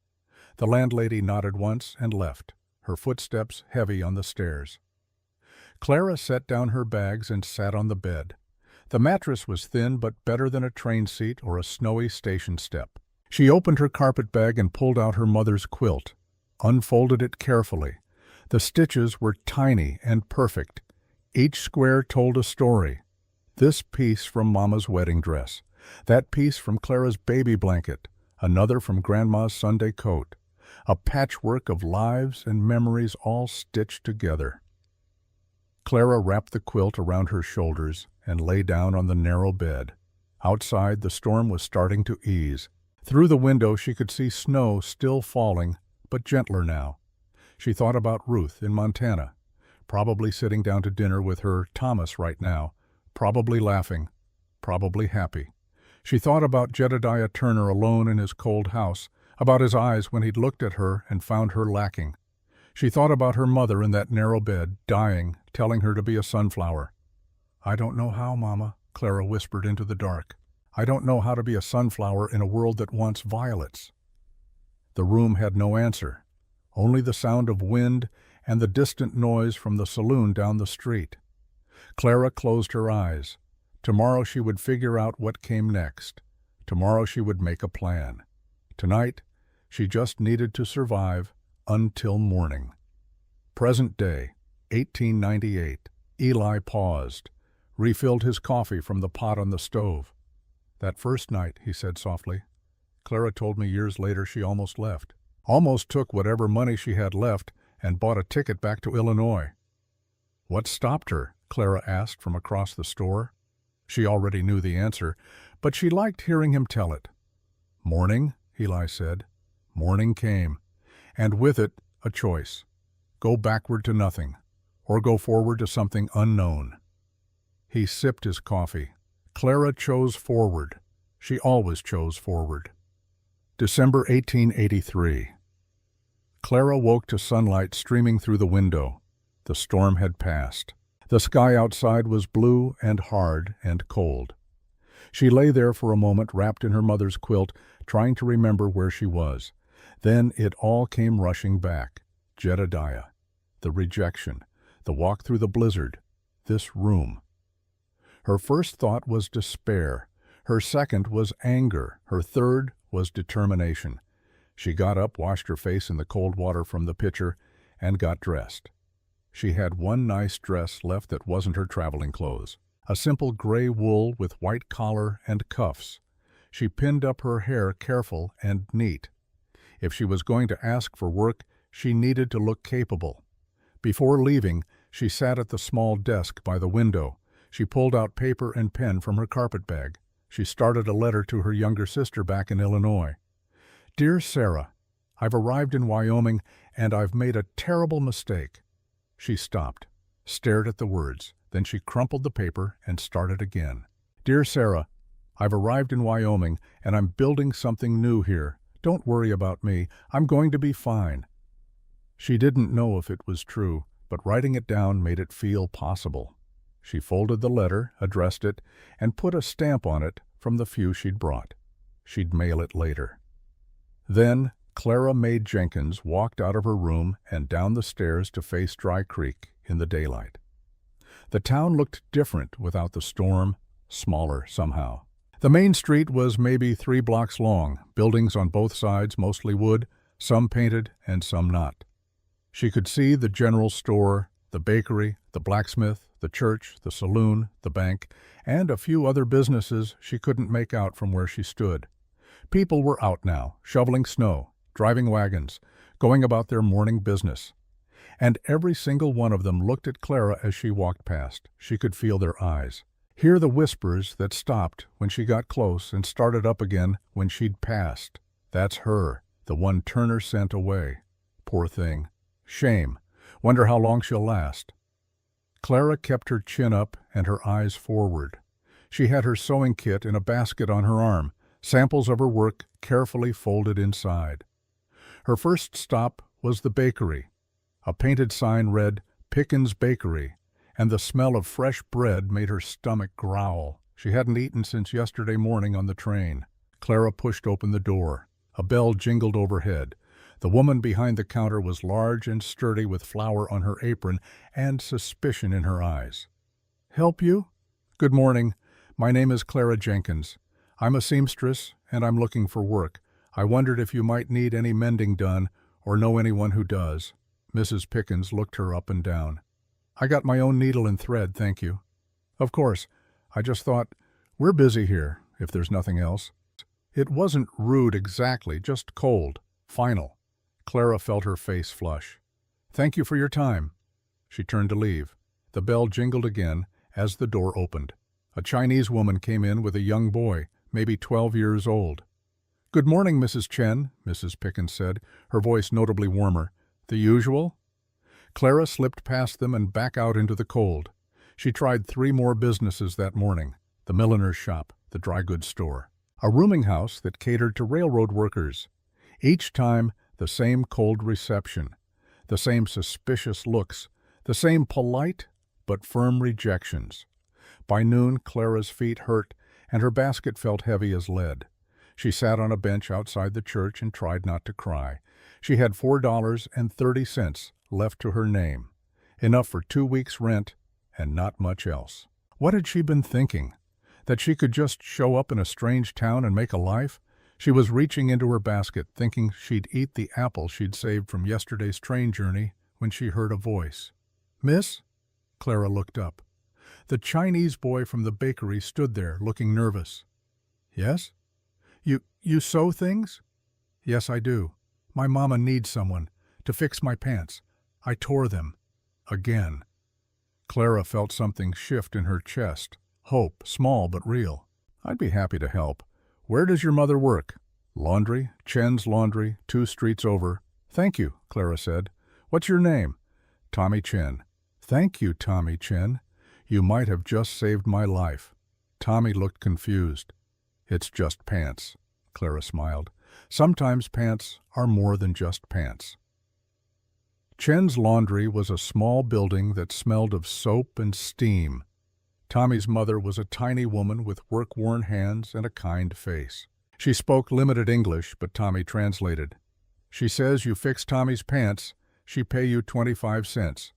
The landlady nodded once and left, her footsteps heavy on the stairs. Clara set down her bags and sat on the bed. The mattress was thin but better than a train seat or a snowy station step. She opened her carpet bag and pulled out her mother's quilt, unfolded it carefully. The stitches were tiny and perfect. Each square told a story. This piece from Mama's wedding dress, that piece from Clara's baby blanket, another from Grandma's Sunday coat. A patchwork of lives and memories all stitched together. Clara wrapped the quilt around her shoulders and lay down on the narrow bed. Outside, the storm was starting to ease. Through the window she could see snow still falling, but gentler now. She thought about Ruth in Montana, probably sitting down to dinner with her Thomas right now, probably laughing, probably happy. She thought about Jedediah Turner alone in his cold house, about his eyes when he'd looked at her and found her lacking. She thought about her mother in that narrow bed, dying, telling her to be a sunflower. "I don't know how, Mama," Clara whispered into the dark. "I don't know how to be a sunflower in a world that wants violets." The room had no answer, only the sound of wind and the distant noise from the saloon down the street. Clara closed her eyes. Tomorrow she would figure out what came next. Tomorrow she would make a plan. Tonight, she just needed to survive until morning. Present day, 1898. Eli paused, refilled his coffee from the pot on the stove. "That first night," he said softly. "Clara told me years later she almost left. Almost took whatever money she had left and bought a ticket back to Illinois." "What stopped her?" Clara asked from across the store. She already knew the answer, but she liked hearing him tell it. "Morning," Eli said. Morning came, and with it a choice. Go backward to nothing, or go forward to something unknown. He sipped his coffee. Clara chose forward. She always chose forward. December 1883. Clara woke to sunlight streaming through the window. The storm had passed. The sky outside was blue and hard and cold. She lay there for a moment wrapped in her mother's quilt, trying to remember where she was. Then it all came rushing back. Jedediah, the rejection, the walk through the blizzard, this room. Her first thought was despair. Her second was anger. Her third was determination. She got up, washed her face in the cold water from the pitcher, and got dressed. She had one nice dress left that wasn't her traveling clothes. A simple gray wool with white collar and cuffs. She pinned up her hair careful and neat. If she was going to ask for work, she needed to look capable. Before leaving, she sat at the small desk by the window. She pulled out paper and pen from her carpet bag. She started a letter to her younger sister back in Illinois. "Dear Sarah, I've arrived in Wyoming and I've made a terrible mistake." She stopped, stared at the words. Then she crumpled the paper and started again. "Dear Sarah, I've arrived in Wyoming and I'm building something new here. Don't worry about me. I'm going to be fine." She didn't know if it was true, but writing it down made it feel possible. She folded the letter, addressed it, and put a stamp on it from the few she'd brought. She'd mail it later. Then Clara Mae Jenkins walked out of her room and down the stairs to face Dry Creek in the daylight. The town looked different without the storm, smaller somehow. The main street was maybe 3 blocks long, buildings on both sides, mostly wood, some painted and some not. She could see the general store, the bakery, the blacksmith, the church, the saloon, the bank, and a few other businesses she couldn't make out from where she stood. People were out now, shoveling snow, driving wagons, going about their morning business. And every single one of them looked at Clara as she walked past. She could feel their eyes, hear the whispers that stopped when she got close and started up again when she'd passed. That's her, the one Turner sent away. Poor thing. Shame. Wonder how long she'll last. Clara kept her chin up and her eyes forward. She had her sewing kit in a basket on her arm, samples of her work carefully folded inside. Her first stop was the bakery. A painted sign read, "Pickens Bakery," and the smell of fresh bread made her stomach growl. She hadn't eaten since yesterday morning on the train. Clara pushed open the door. A bell jingled overhead. The woman behind the counter was large and sturdy with flour on her apron and suspicion in her eyes. "Help you?" "Good morning. My name is Clara Jenkins. I'm a seamstress, and I'm looking for work. I wondered if you might need any mending done or know anyone who does." Mrs. Pickens looked her up and down. "I got my own needle and thread, thank you." "Of course. I just thought, we're busy here, if there's nothing else." It wasn't rude exactly, just cold, final. Clara felt her face flush. "Thank you for your time." She turned to leave. The bell jingled again as the door opened. A Chinese woman came in with a young boy, maybe 12 years old. "Good morning, Mrs. Chen," Mrs. Pickens said, her voice notably warmer. "The usual?" Clara slipped past them and back out into the cold. She tried 3 more businesses that morning: the milliner's shop, the dry goods store, a rooming house that catered to railroad workers. Each time, the same cold reception, the same suspicious looks, the same polite but firm rejections. By noon, Clara's feet hurt and her basket felt heavy as lead. She sat on a bench outside the church and tried not to cry. She had $4.30 left to her name, enough for 2 weeks' rent and not much else. What had she been thinking? That she could just show up in a strange town and make a life? She was reaching into her basket, thinking she'd eat the apple she'd saved from yesterday's train journey, when she heard a voice. "Miss?" Clara looked up. The Chinese boy from the bakery stood there, looking nervous. "Yes? You sew things?" "Yes, I do. My mama needs someone to fix my pants. I tore them. Again." Clara felt something shift in her chest. Hope, small but real. "I'd be happy to help. Where does your mother work?" "Laundry, Chen's Laundry, 2 streets over." "Thank you," Clara said. "What's your name?" "Tommy Chen." "Thank you, Tommy Chen. You might have just saved my life." Tommy looked confused. "It's just pants," Clara smiled. "Sometimes pants are more than just pants." Chen's Laundry was a small building that smelled of soap and steam. Tommy's mother was a tiny woman with work-worn hands and a kind face. She spoke limited English, but Tommy translated. "She says you fix Tommy's pants, she pay you 25 cents.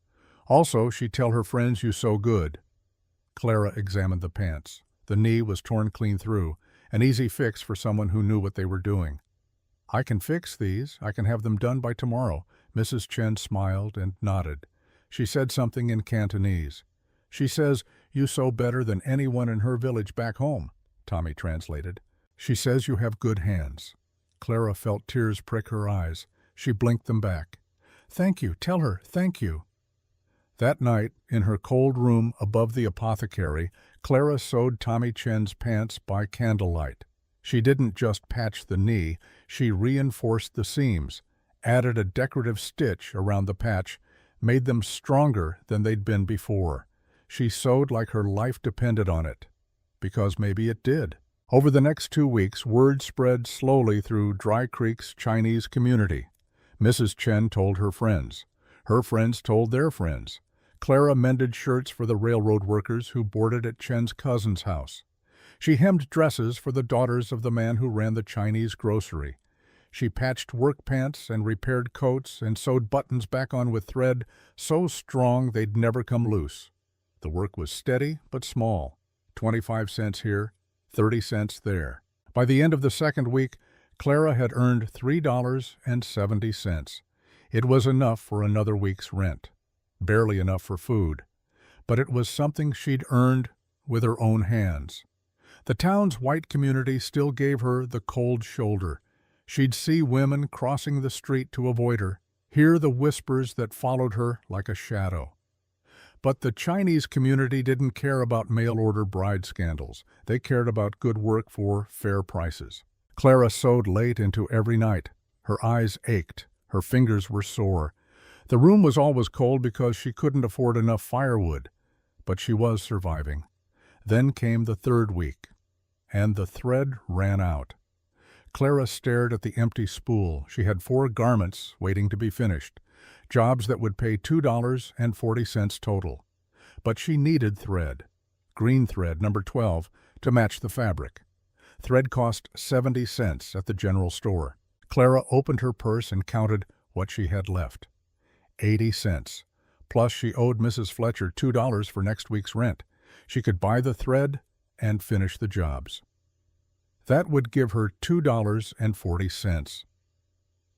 Also, she tell her friends you sew good." Clara examined the pants. The knee was torn clean through, an easy fix for someone who knew what they were doing. "I can fix these. I can have them done by tomorrow." Mrs. Chen smiled and nodded. She said something in Cantonese. "She says you sew better than anyone in her village back home," Tommy translated. "She says you have good hands." Clara felt tears prick her eyes. She blinked them back. "Thank you. Tell her, thank you." That night, in her cold room above the apothecary, Clara sewed Tommy Chen's pants by candlelight. She didn't just patch the knee, she reinforced the seams, added a decorative stitch around the patch, made them stronger than they'd been before. She sewed like her life depended on it, because maybe it did. Over the next 2 weeks, word spread slowly through Dry Creek's Chinese community. Mrs. Chen told her friends. Her friends told their friends. Clara mended shirts for the railroad workers who boarded at Chen's cousin's house. She hemmed dresses for the daughters of the man who ran the Chinese grocery. She patched work pants and repaired coats and sewed buttons back on with thread so strong they'd never come loose. The work was steady but small, 25 cents here, 30 cents there. By the end of the second week, Clara had earned $3.70. It was enough for another week's rent, barely enough for food, but it was something she'd earned with her own hands. The town's white community still gave her the cold shoulder. She'd see women crossing the street to avoid her, hear the whispers that followed her like a shadow. But the Chinese community didn't care about mail-order bride scandals. They cared about good work for fair prices. Clara sewed late into every night. Her eyes ached. Her fingers were sore. The room was always cold because she couldn't afford enough firewood. But she was surviving. Then came the third week, and the thread ran out. Clara stared at the empty spool. She had 4 garments waiting to be finished, jobs that would pay $2.40 total. But she needed thread, green thread number 12, to match the fabric. Thread cost 70 cents at the general store. Clara opened her purse and counted what she had left. 80 cents. Plus she owed Mrs. Fletcher $2 for next week's rent. She could buy the thread and finish the jobs. That would give her $2.40.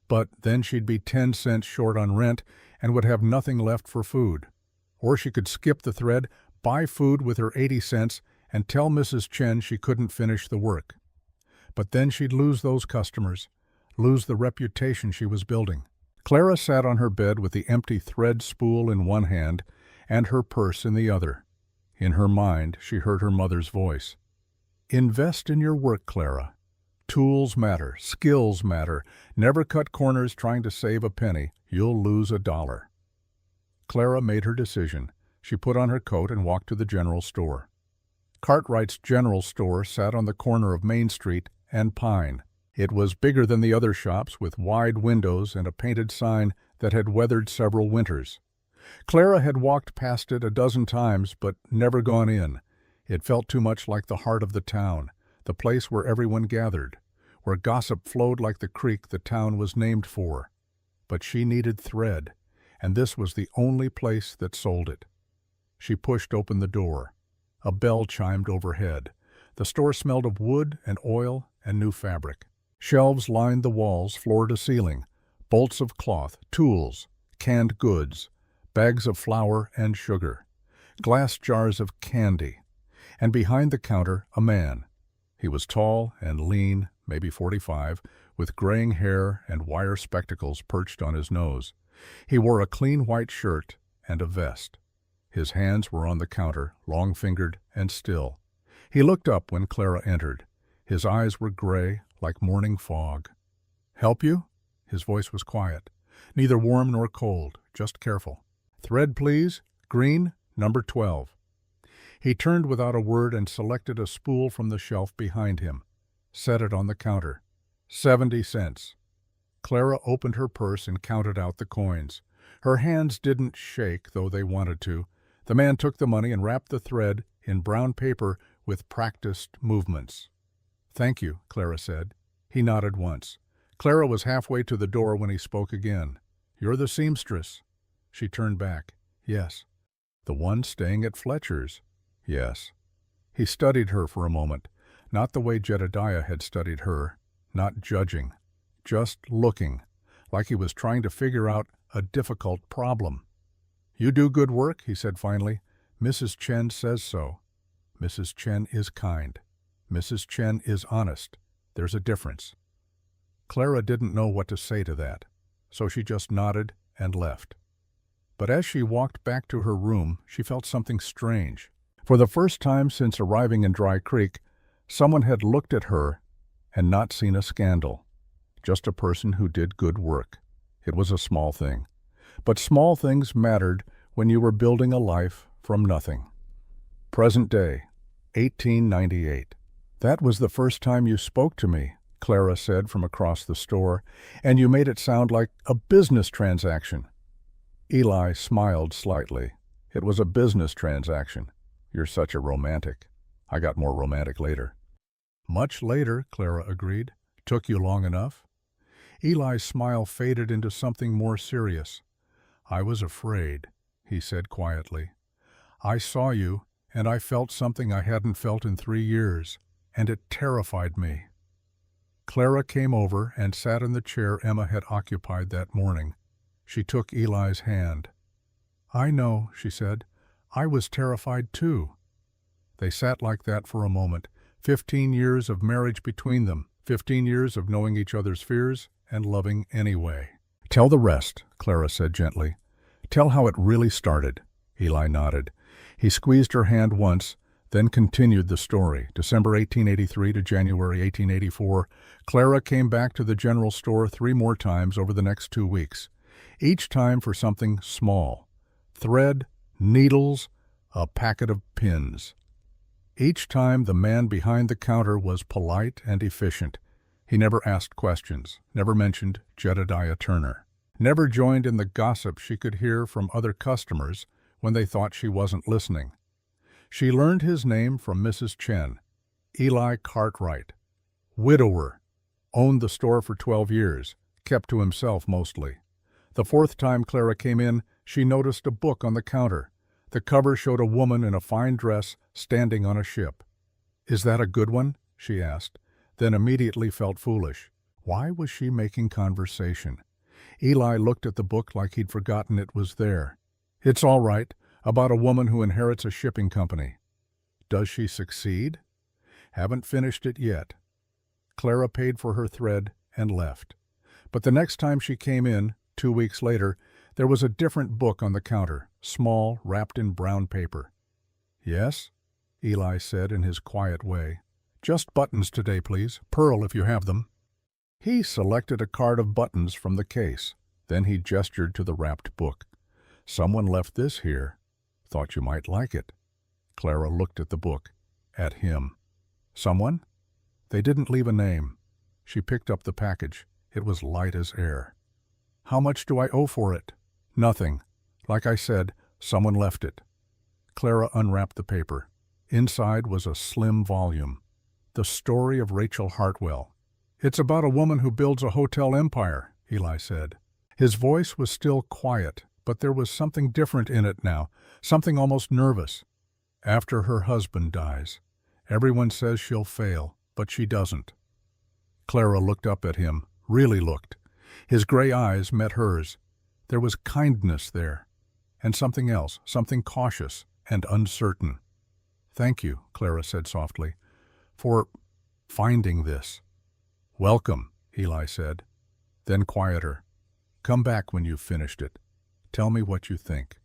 But then she'd be 10 cents short on rent and would have nothing left for food. Or she could skip the thread, buy food with her 80 cents, and tell Mrs. Chen she couldn't finish the work. But then she'd lose those customers, lose the reputation she was building. Clara sat on her bed with the empty thread spool in one hand and her purse in the other. In her mind, she heard her mother's voice. Invest in your work, Clara. Tools matter, skills matter. Never cut corners trying to save a penny. You'll lose $1. Clara made her decision. She put on her coat and walked to the general store. Cartwright's general store sat on the corner of Main Street and Pine. It was bigger than the other shops, with wide windows and a painted sign that had weathered several winters. Clara had walked past it a dozen times, but never gone in. It felt too much like the heart of the town, the place where everyone gathered, where gossip flowed like the creek the town was named for. But she needed thread, and this was the only place that sold it. She pushed open the door. A bell chimed overhead. The store smelled of wood and oil and new fabric. Shelves lined the walls, floor to ceiling. Bolts of cloth, tools, canned goods, bags of flour and sugar, glass jars of candy. And behind the counter, a man. He was tall and lean, maybe 45, with graying hair and wire spectacles perched on his nose. He wore a clean white shirt and a vest. His hands were on the counter, long-fingered and still. He looked up when Clara entered. His eyes were gray, like morning fog. "Help you?" His voice was quiet, neither warm nor cold, just careful. "Thread, please. Green, number 12. He turned without a word and selected a spool from the shelf behind him, set it on the counter. 70 cents. Clara opened her purse and counted out the coins. Her hands didn't shake, though they wanted to. The man took the money and wrapped the thread in brown paper with practiced movements. "Thank you," Clara said. He nodded once. Clara was halfway to the door when he spoke again. "You're the seamstress." She turned back. "Yes." "The one staying at Fletcher's?" "Yes." He studied her for a moment, not the way Jedediah had studied her, not judging, just looking, like he was trying to figure out a difficult problem. "You do good work," he said finally. "Mrs. Chen says so." "Mrs. Chen is kind. Mrs. Chen is honest. There's a difference." Clara didn't know what to say to that, so she just nodded and left. But as she walked back to her room, she felt something strange. For the first time since arriving in Dry Creek, someone had looked at her and not seen a scandal. Just a person who did good work. It was a small thing. But small things mattered when you were building a life from nothing. Present day, 1898. "That was the first time you spoke to me," Clara said from across the store, "and you made it sound like a business transaction." Eli smiled slightly. It was a business transaction. You're such a romantic. I got more romantic later. Much later, Clara agreed. Took you long enough? Eli's smile faded into something more serious. I was afraid, he said quietly. I saw you, and I felt something I hadn't felt in 3 years, and it terrified me. Clara came over and sat in the chair Emma had occupied that morning. She took Eli's hand. I know, she said. I was terrified too. They sat like that for a moment, 15 years of marriage between them, 15 years of knowing each other's fears and loving anyway. Tell the rest, Clara said gently. Tell how it really started. Eli nodded. He squeezed her hand once, then continued the story. December 1883 to January 1884, Clara came back to the general store 3 more times over the next 2 weeks, each time for something small. Thread, needles, a packet of pins. Each time the man behind the counter was polite and efficient. He never asked questions, never mentioned Jedediah Turner, never joined in the gossip she could hear from other customers when they thought she wasn't listening. She learned his name from Mrs. Chen, Eli Cartwright. Widower, owned the store for 12 years, kept to himself mostly. The 4th time Clara came in, she noticed a book on the counter. The cover showed a woman in a fine dress standing on a ship. Is that a good one? She asked, then immediately felt foolish. Why was she making conversation? Eli looked at the book like he'd forgotten it was there. It's all right, about a woman who inherits a shipping company. Does she succeed? Haven't finished it yet. Clara paid for her thread and left. But the next time she came in, 2 weeks later, there was a different book on the counter, small, wrapped in brown paper. Yes? Eli said in his quiet way. Just buttons today, please. Pearl, if you have them. He selected a card of buttons from the case. Then he gestured to the wrapped book. Someone left this here. Thought you might like it. Clara looked at the book. At him. Someone? They didn't leave a name. She picked up the package. It was light as air. How much do I owe for it? Nothing. Like I said, someone left it. Clara unwrapped the paper. Inside was a slim volume. The Story of Rachel Hartwell. It's about a woman who builds a hotel empire, Eli said. His voice was still quiet, but there was something different in it now, something almost nervous. After her husband dies. Everyone says she'll fail, but she doesn't. Clara looked up at him, really looked. His gray eyes met hers. There was kindness there, and something else, something cautious and uncertain. Thank you, Clara said softly, for finding this. Welcome, Eli said. Then quieter. Come back when you've finished it. Tell me what you think.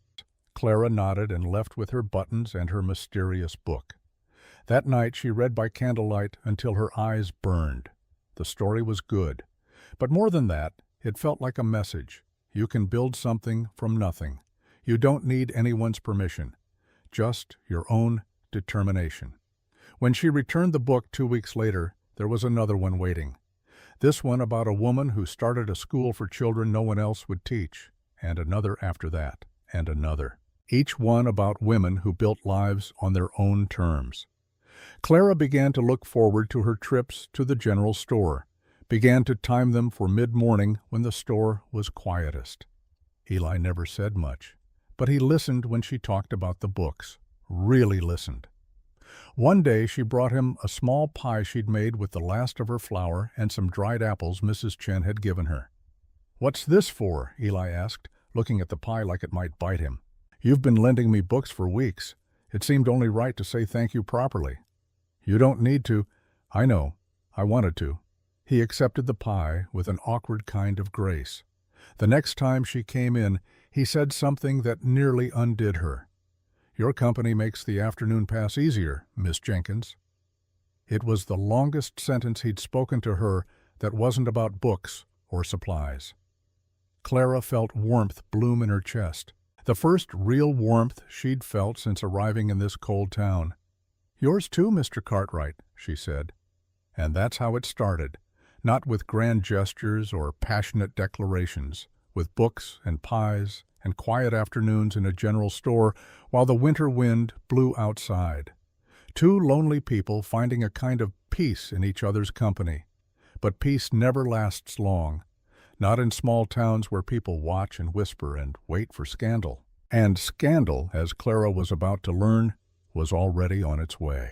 Clara nodded and left with her buttons and her mysterious book. That night she read by candlelight until her eyes burned. The story was good. But more than that, it felt like a message. You can build something from nothing. You don't need anyone's permission. Just your own determination. When she returned the book 2 weeks later, there was another one waiting. This one about a woman who started a school for children no one else would teach, and another after that, and another. Each one about women who built lives on their own terms. Clara began to look forward to her trips to the general store, began to time them for mid-morning when the store was quietest. Eli never said much, but he listened when she talked about the books, really listened. One day she brought him a small pie she'd made with the last of her flour and some dried apples Mrs. Chen had given her. What's this for? Eli asked, looking at the pie like it might bite him. You've been lending me books for weeks. It seemed only right to say thank you properly. You don't need to. I know. I wanted to. He accepted the pie with an awkward kind of grace. The next time she came in, he said something that nearly undid her. Your company makes the afternoon pass easier, Miss Jenkins. It was the longest sentence he'd spoken to her that wasn't about books or supplies. Clara felt warmth bloom in her chest, the first real warmth she'd felt since arriving in this cold town. Yours too, Mr. Cartwright, she said. And that's how it started, not with grand gestures or passionate declarations, with books and pies and quiet afternoons in a general store while the winter wind blew outside. Two lonely people finding a kind of peace in each other's company. But peace never lasts long, not in small towns where people watch and whisper and wait for scandal. And scandal, as Clara was about to learn, was already on its way.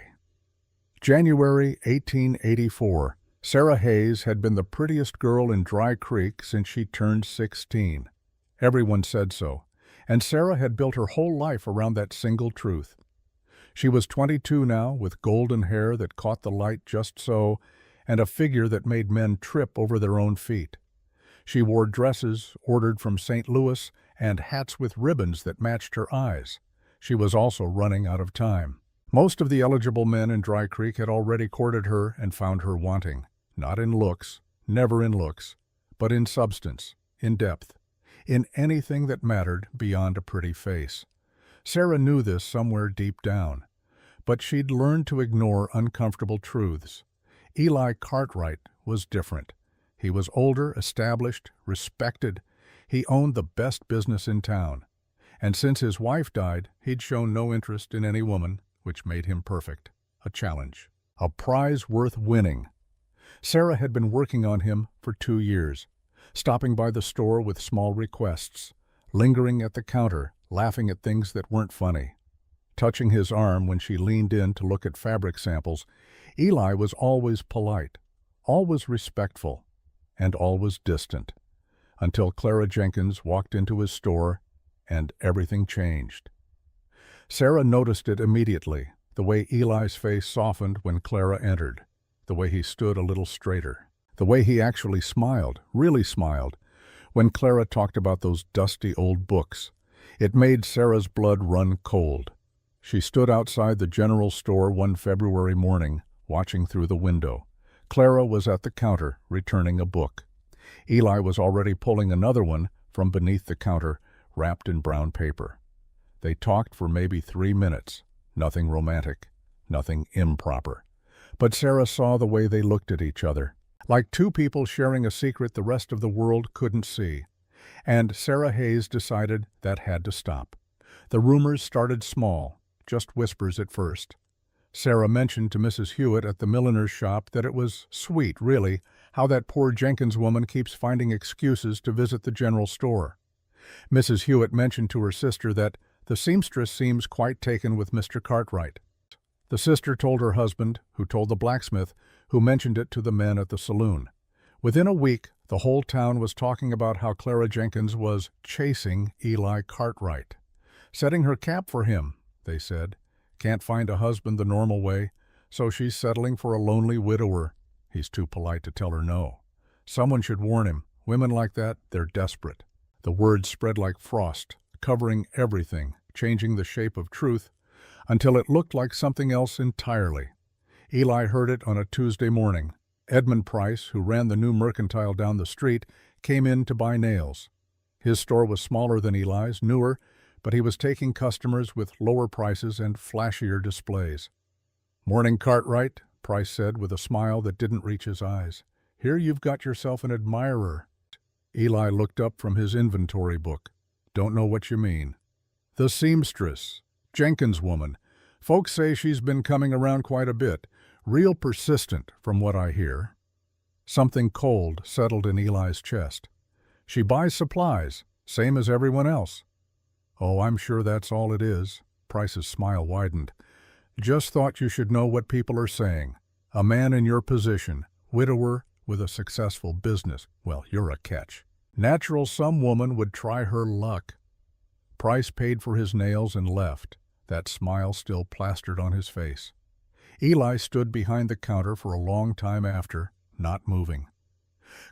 January 1884. Sarah Hayes had been the prettiest girl in Dry Creek since she turned 16. Everyone said so, and Sarah had built her whole life around that single truth. She was 22 now, with golden hair that caught the light just so, and a figure that made men trip over their own feet. She wore dresses ordered from St. Louis and hats with ribbons that matched her eyes. She was also running out of time. Most of the eligible men in Dry Creek had already courted her and found her wanting. Not in looks, never in looks, but in substance, in depth, in anything that mattered beyond a pretty face. Sarah knew this somewhere deep down, but she'd learned to ignore uncomfortable truths. Eli Cartwright was different. He was older, established, respected. He owned the best business in town. And since his wife died, he'd shown no interest in any woman, which made him perfect. A challenge. A prize worth winning. Sarah had been working on him for 2 years, stopping by the store with small requests, lingering at the counter, laughing at things that weren't funny. Touching his arm when she leaned in to look at fabric samples, Eli was always polite, always respectful, and always distant, until Clara Jenkins walked into his store and everything changed. Sarah noticed it immediately, the way Eli's face softened when Clara entered, the way he stood a little straighter, the way he actually smiled, really smiled, when Clara talked about those dusty old books. It made Sarah's blood run cold. She stood outside the general store one February morning, watching through the window. Clara was at the counter, returning a book. Eli was already pulling another one from beneath the counter, wrapped in brown paper. They talked for maybe 3 minutes. Nothing romantic, nothing improper. But Sarah saw the way they looked at each other, like two people sharing a secret the rest of the world couldn't see. And Sarah Hayes decided that had to stop. The rumors started small, just whispers at first. Sarah mentioned to Mrs. Hewitt at the milliner's shop that it was sweet, really, how that poor Jenkins woman keeps finding excuses to visit the general store. Mrs. Hewitt mentioned to her sister that the seamstress seems quite taken with Mr. Cartwright. The sister told her husband, who told the blacksmith, who mentioned it to the men at the saloon. Within a week, the whole town was talking about how Clara Jenkins was chasing Eli Cartwright. Setting her cap for him, they said. Can't find a husband the normal way, so she's settling for a lonely widower. He's too polite to tell her no. Someone should warn him. Women like that, they're desperate. The words spread like frost, covering everything, changing the shape of truth, until it looked like something else entirely. Eli heard it on a Tuesday morning. Edmund Price, who ran the new mercantile down the street, came in to buy nails. His store was smaller than Eli's, newer, but he was taking customers with lower prices and flashier displays. "Morning, Cartwright," Price said with a smile that didn't reach his eyes. "Here you've got yourself an admirer." Eli looked up from his inventory book. "Don't know what you mean." "The seamstress. Jenkins woman. Folks say she's been coming around quite a bit. Real persistent, from what I hear." Something cold settled in Eli's chest. "She buys supplies, same as everyone else." "Oh, I'm sure that's all it is." Price's smile widened. "Just thought you should know what people are saying. A man in your position, widower with a successful business. Well, you're a catch. Natural some woman would try her luck." Price paid for his nails and left, that smile still plastered on his face. Eli stood behind the counter for a long time after, not moving.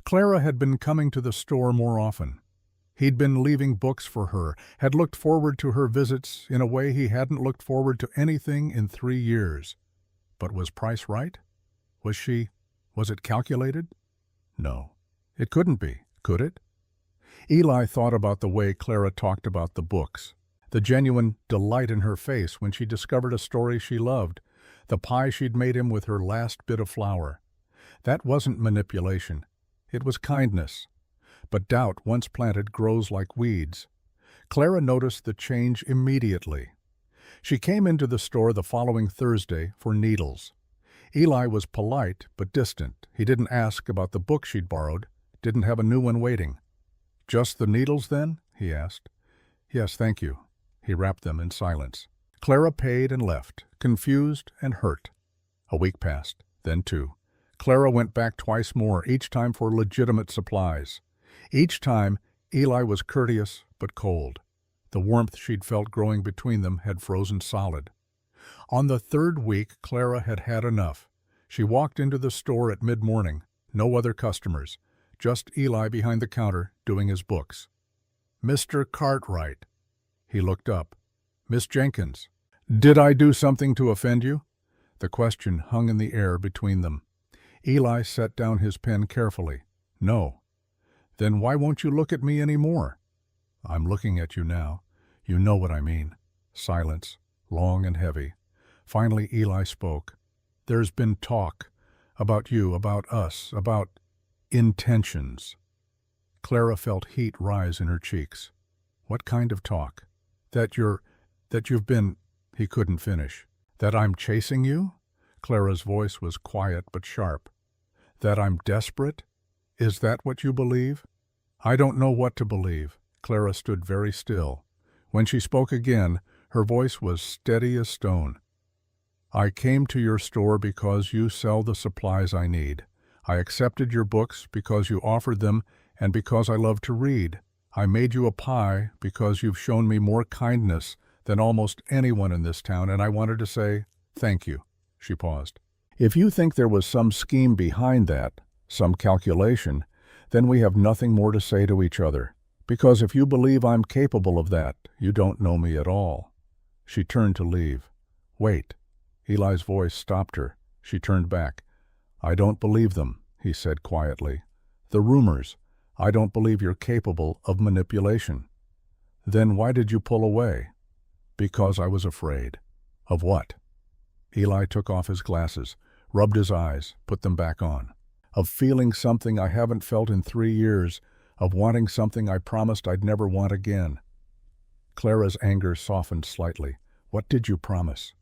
Clara had been coming to the store more often. He'd been leaving books for her, had looked forward to her visits in a way he hadn't looked forward to anything in 3 years. But was Price right? Was it calculated? No. It couldn't be, could it? Eli thought about the way Clara talked about the books, the genuine delight in her face when she discovered a story she loved, the pie she'd made him with her last bit of flour. That wasn't manipulation. It was kindness. But doubt, once planted, grows like weeds. Clara noticed the change immediately. She came into the store the following Thursday for needles. Eli was polite but distant. He didn't ask about the book she'd borrowed, didn't have a new one waiting. "Just the needles, then?" he asked. "Yes, thank you." He wrapped them in silence. Clara paid and left, confused and hurt. A week passed, then two. Clara went back twice more, each time for legitimate supplies. Each time, Eli was courteous but cold. The warmth she'd felt growing between them had frozen solid. On the third week, Clara had had enough. She walked into the store at mid-morning. No other customers. Just Eli behind the counter, doing his books. "Mr. Cartwright." He looked up. "Miss Jenkins." "Did I do something to offend you?" The question hung in the air between them. Eli set down his pen carefully. "No." "Then why won't you look at me any more?" "I'm looking at you now. You know what I mean." Silence, long and heavy. Finally Eli spoke. "There's been talk. About you, about us, about intentions." Clara felt heat rise in her cheeks. "What kind of talk?" That you've been—" He couldn't finish. "That I'm chasing you?" Clara's voice was quiet but sharp. "That I'm desperate? Is that what you believe?" "I don't know what to believe." Clara stood very still. When she spoke again, her voice was steady as stone. "I came to your store because you sell the supplies I need. I accepted your books because you offered them and because I love to read. I made you a pie because you've shown me more kindness than almost anyone in this town, and I wanted to say thank you." She paused. "If you think there was some scheme behind that, some calculation, then we have nothing more to say to each other. Because if you believe I'm capable of that, you don't know me at all." She turned to leave. "Wait." Eli's voice stopped her. She turned back. "I don't believe them," he said quietly. "The rumors. I don't believe you're capable of manipulation." "Then why did you pull away?" "Because I was afraid." "Of what?" Eli took off his glasses, rubbed his eyes, put them back on. "Of feeling something I haven't felt in 3 years, of wanting something I promised I'd never want again." Clara's anger softened slightly. "What did you promise?"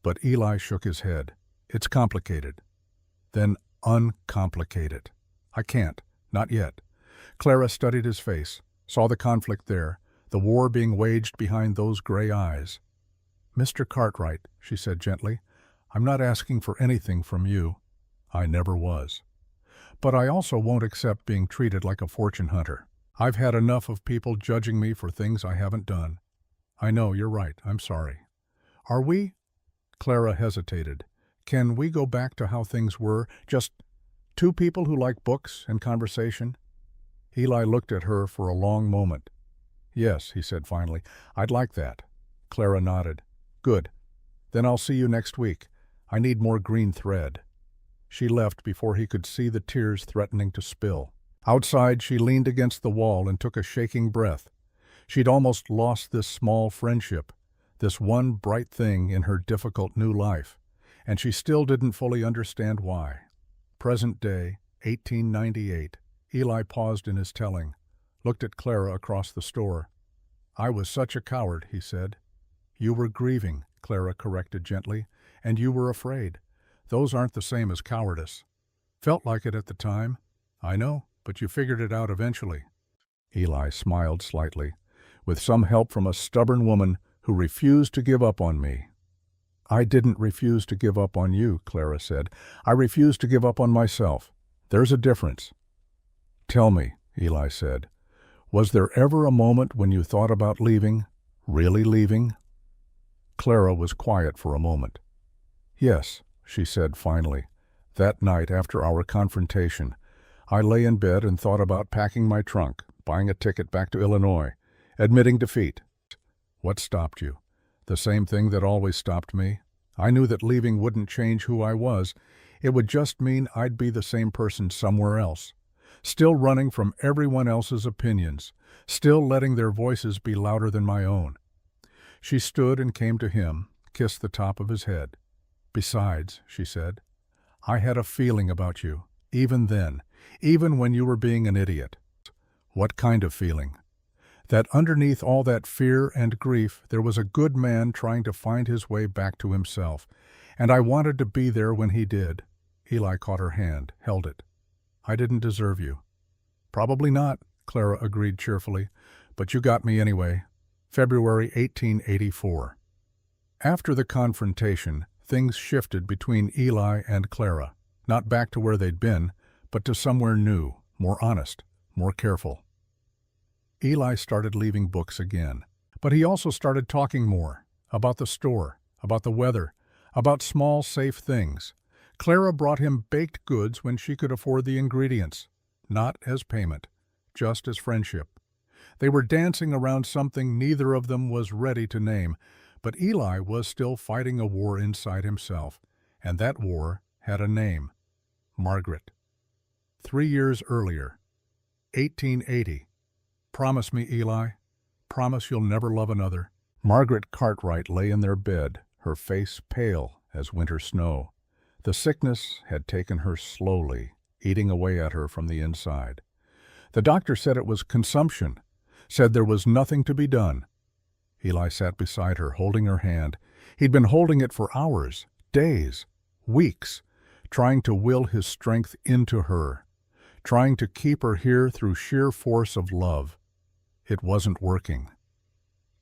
But Eli shook his head. "It's complicated." "Then uncomplicate it." "I can't. Not yet." Clara studied his face, saw the conflict there, the war being waged behind those gray eyes. "Mr. Cartwright," she said gently, "I'm not asking for anything from you." "I never was." "But I also won't accept being treated like a fortune hunter. I've had enough of people judging me for things I haven't done." "I know, you're right. I'm sorry." "Are we—" Clara hesitated. "Can we go back to how things were? Just two people who like books and conversation?" Eli looked at her for a long moment. "Yes," he said finally, "I'd like that." Clara nodded. "Good. Then I'll see you next week. I need more green thread." She left before he could see the tears threatening to spill. Outside, she leaned against the wall and took a shaking breath. She'd almost lost this small friendship, this one bright thing in her difficult new life, and she still didn't fully understand why. Present day, 1898. Eli paused in his telling, looked at Clara across the store. "I was such a coward," he said. "You were grieving," Clara corrected gently, "and you were afraid. Those aren't the same as cowardice." "Felt like it at the time." "I know, but you figured it out eventually." Eli smiled slightly. "With some help from a stubborn woman who refused to give up on me." "I didn't refuse to give up on you," Clara said. "I refused to give up on myself. There's a difference." "Tell me," Eli said, "was there ever a moment when you thought about leaving, really leaving?" Clara was quiet for a moment. "Yes," she said finally. "That night after our confrontation, I lay in bed and thought about packing my trunk, buying a ticket back to Illinois, admitting defeat." "What stopped you?" "The same thing that always stopped me. I knew that leaving wouldn't change who I was. It would just mean I'd be the same person somewhere else, still running from everyone else's opinions, still letting their voices be louder than my own." She stood and came to him, kissed the top of his head. "Besides," she said, "I had a feeling about you, even then, even when you were being an idiot. What kind of feeling? That underneath all that fear and grief there was a good man trying to find his way back to himself, and I wanted to be there when he did. Eli caught her hand, held it. I didn't deserve you. Probably not, Clara agreed cheerfully, but you got me anyway. February 1884. After the confrontation, things shifted between Eli and Clara, not back to where they'd been, but to somewhere new, more honest, more careful. Eli started leaving books again, but he also started talking more, about the store, about the weather, about small, safe things. Clara brought him baked goods when she could afford the ingredients, not as payment, just as friendship. They were dancing around something neither of them was ready to name, but Eli was still fighting a war inside himself, and that war had a name: Margaret. 3 years earlier, 1880. Promise me, Eli. Promise you'll never love another. Margaret Cartwright lay in their bed, her face pale as winter snow. The sickness had taken her slowly, eating away at her from the inside. The doctor said it was consumption, said there was nothing to be done. Eli sat beside her, holding her hand. He'd been holding it for hours, days, weeks, trying to will his strength into her, trying to keep her here through sheer force of love. It wasn't working.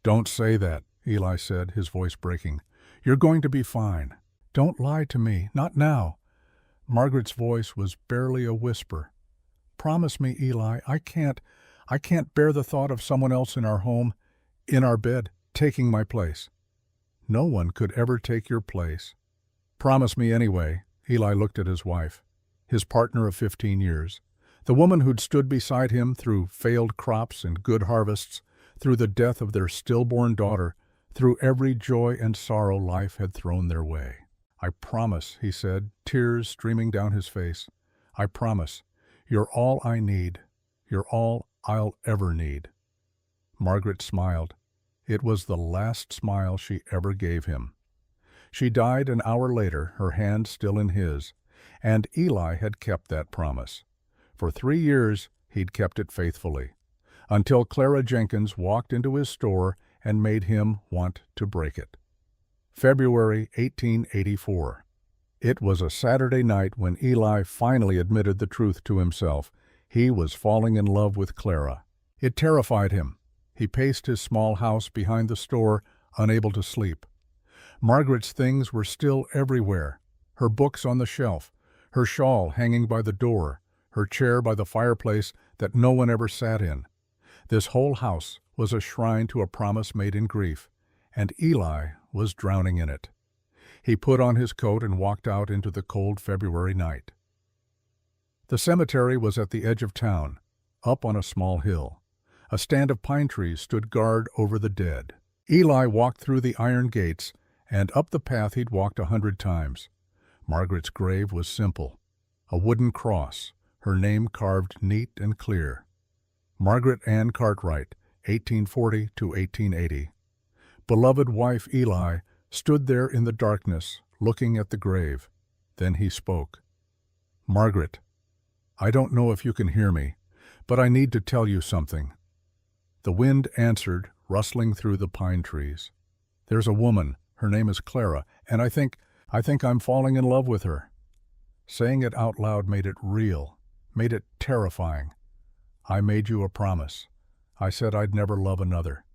Don't say that, Eli said, his voice breaking. You're going to be fine. Don't lie to me, not now. Margaret's voice was barely a whisper. Promise me, Eli, I can't bear the thought of someone else in our home, in our bed, taking my place. No one could ever take your place. Promise me anyway. Eli looked at his wife, his partner of 15 years, the woman who'd stood beside him through failed crops and good harvests, through the death of their stillborn daughter, through every joy and sorrow life had thrown their way. I promise, he said, tears streaming down his face. I promise. You're all I need. You're all I'll ever need. Margaret smiled. It was the last smile she ever gave him. She died an hour later, her hand still in his, and Eli had kept that promise. For 3 years he'd kept it faithfully, until Clara Jenkins walked into his store and made him want to break it. February 1884. It was a Saturday night when Eli finally admitted the truth to himself. He was falling in love with Clara. It terrified him. He paced his small house behind the store, unable to sleep. Margaret's things were still everywhere, her books on the shelf, her shawl hanging by the door, her chair by the fireplace that no one ever sat in. This whole house was a shrine to a promise made in grief, and Eli was drowning in it. He put on his coat and walked out into the cold February night. The cemetery was at the edge of town, up on a small hill. A stand of pine trees stood guard over the dead. Eli walked through the iron gates and up the path he'd walked 100 times. Margaret's grave was simple, a wooden cross, her name carved neat and clear. Margaret Ann Cartwright, 1840 to 1880. Beloved wife Eli stood there in the darkness, looking at the grave. Then he spoke. Margaret, I don't know if you can hear me, but I need to tell you something. The wind answered, rustling through the pine trees. There's a woman, her name is Clara, and I think I'm falling in love with her. Saying it out loud made it real, made it terrifying. I made you a promise. I said I'd never love another.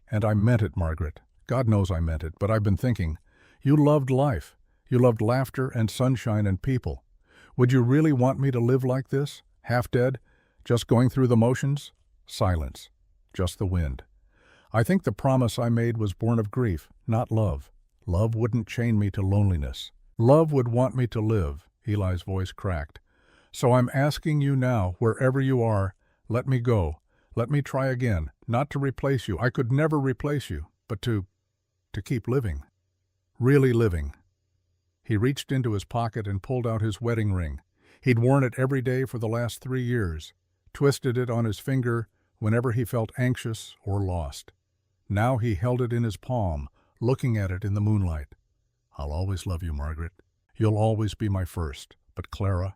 And I meant it, Margaret. God knows I meant it, but I've been thinking. You loved life. You loved laughter and sunshine and people. Would you really want me to live like this, half dead, just going through the motions? Silence. Just the wind. I think the promise I made was born of grief, not love. Love wouldn't chain me to loneliness. Love would want me to live. Eli's voice cracked. So I'm asking you now, wherever you are, let me go. Let me try again, not to replace you. I could never replace you, but to keep living. Really living. He reached into his pocket and pulled out his wedding ring. He'd worn it every day for the last 3 years, twisted it on his finger whenever he felt anxious or lost. Now he held it in his palm, looking at it in the moonlight. I'll always love you, Margaret. You'll always be my first. But Clara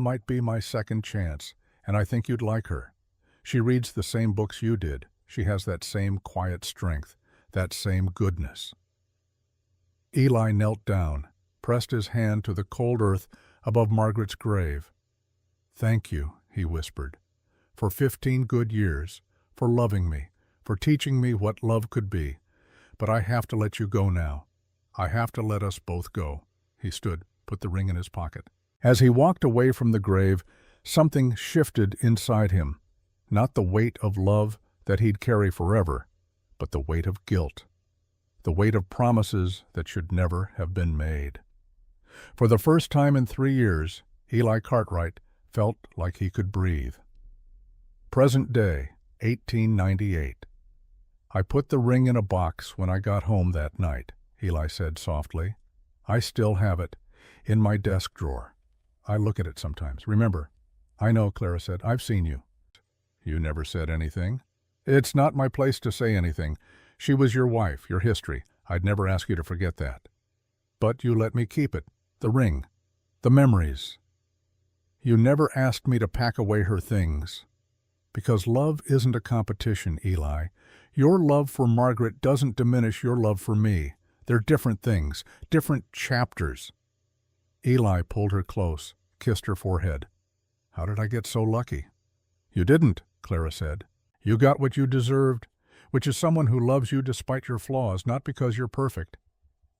might be my second chance, and I think you'd like her. She reads the same books you did. She has that same quiet strength, that same goodness." Eli knelt down, pressed his hand to the cold earth above Margaret's grave. "Thank you," he whispered, "for 15 good years, for loving me, for teaching me what love could be. But I have to let you go now. I have to let us both go." He stood, put the ring in his pocket. As he walked away from the grave, something shifted inside him. Not the weight of love that he'd carry forever, but the weight of guilt. The weight of promises that should never have been made. For the first time in 3 years, Eli Cartwright felt like he could breathe. Present day, 1898. "I put the ring in a box when I got home that night," Eli said softly. "I still have it, in my desk drawer. I look at it sometimes. Remember?" "I know," Clara said. "I've seen you." "You never said anything." "It's not my place to say anything. She was your wife, your history. I'd never ask you to forget that. But you let me keep it, the ring, the memories. You never asked me to pack away her things. Because love isn't a competition, Eli. Your love for Margaret doesn't diminish your love for me. They're different things, different chapters." Eli pulled her close, kissed her forehead. "How did I get so lucky?" "You didn't," Clara said. "You got what you deserved, which is someone who loves you despite your flaws, not because you're perfect."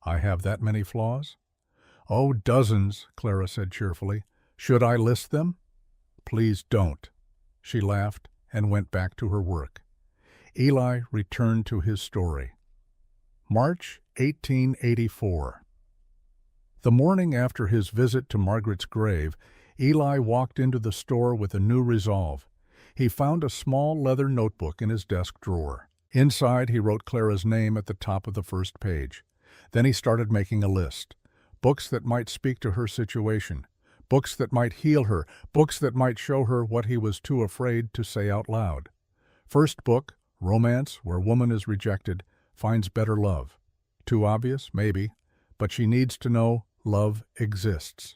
"I have that many flaws?" "Oh, dozens," Clara said cheerfully. "Should I list them?" "Please don't." She laughed and went back to her work. Eli returned to his story. March 1884. The morning after his visit to Margaret's grave, Eli walked into the store with a new resolve. He found a small leather notebook in his desk drawer. Inside, he wrote Clara's name at the top of the first page. Then he started making a list. Books that might speak to her situation. Books that might heal her. Books that might show her what he was too afraid to say out loud. First book, Romance Where Woman is Rejected, Finds Better Love. Too obvious? Maybe. But she needs to know love exists.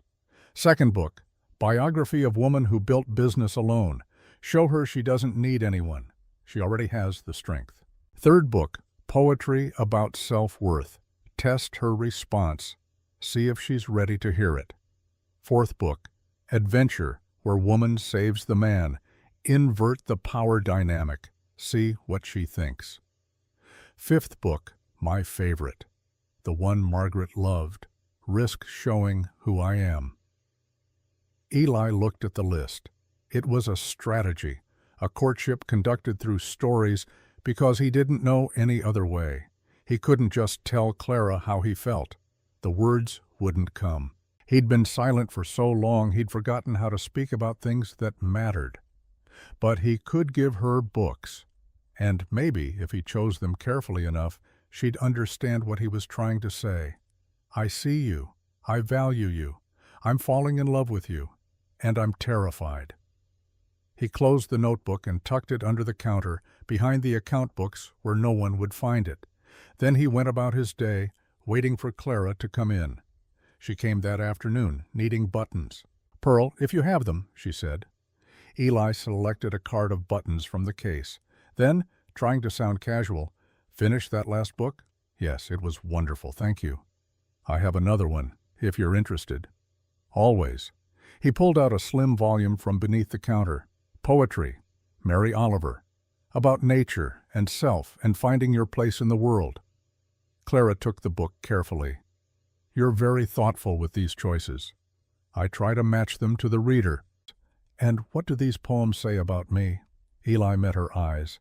Second book, Biography of Woman Who Built Business Alone. Show her she doesn't need anyone. She already has the strength. Third book, Poetry About Self-Worth. Test her response. See if she's ready to hear it. Fourth book, Adventure Where Woman Saves the Man. Invert the power dynamic. See what she thinks. Fifth book, my favorite. The one Margaret loved. Risk showing who I am. Eli looked at the list. It was a strategy, a courtship conducted through stories because he didn't know any other way. He couldn't just tell Clara how he felt. The words wouldn't come. He'd been silent for so long he'd forgotten how to speak about things that mattered. But he could give her books, and maybe, if he chose them carefully enough, she'd understand what he was trying to say. "I see you. I value you. I'm falling in love with you. And I'm terrified." He closed the notebook and tucked it under the counter, behind the account books where no one would find it. Then he went about his day, waiting for Clara to come in. She came that afternoon, needing buttons. "Pearl, if you have them," she said. Eli selected a card of buttons from the case. Then, trying to sound casual, "Finished that last book?" "Yes, it was wonderful, thank you." "I have another one, if you're interested." "Always." He pulled out a slim volume from beneath the counter. Poetry, Mary Oliver. About nature and self and finding your place in the world. Clara took the book carefully. "You're very thoughtful with these choices. I try to match them to the reader." "And what do these poems say about me?" Eli met her eyes.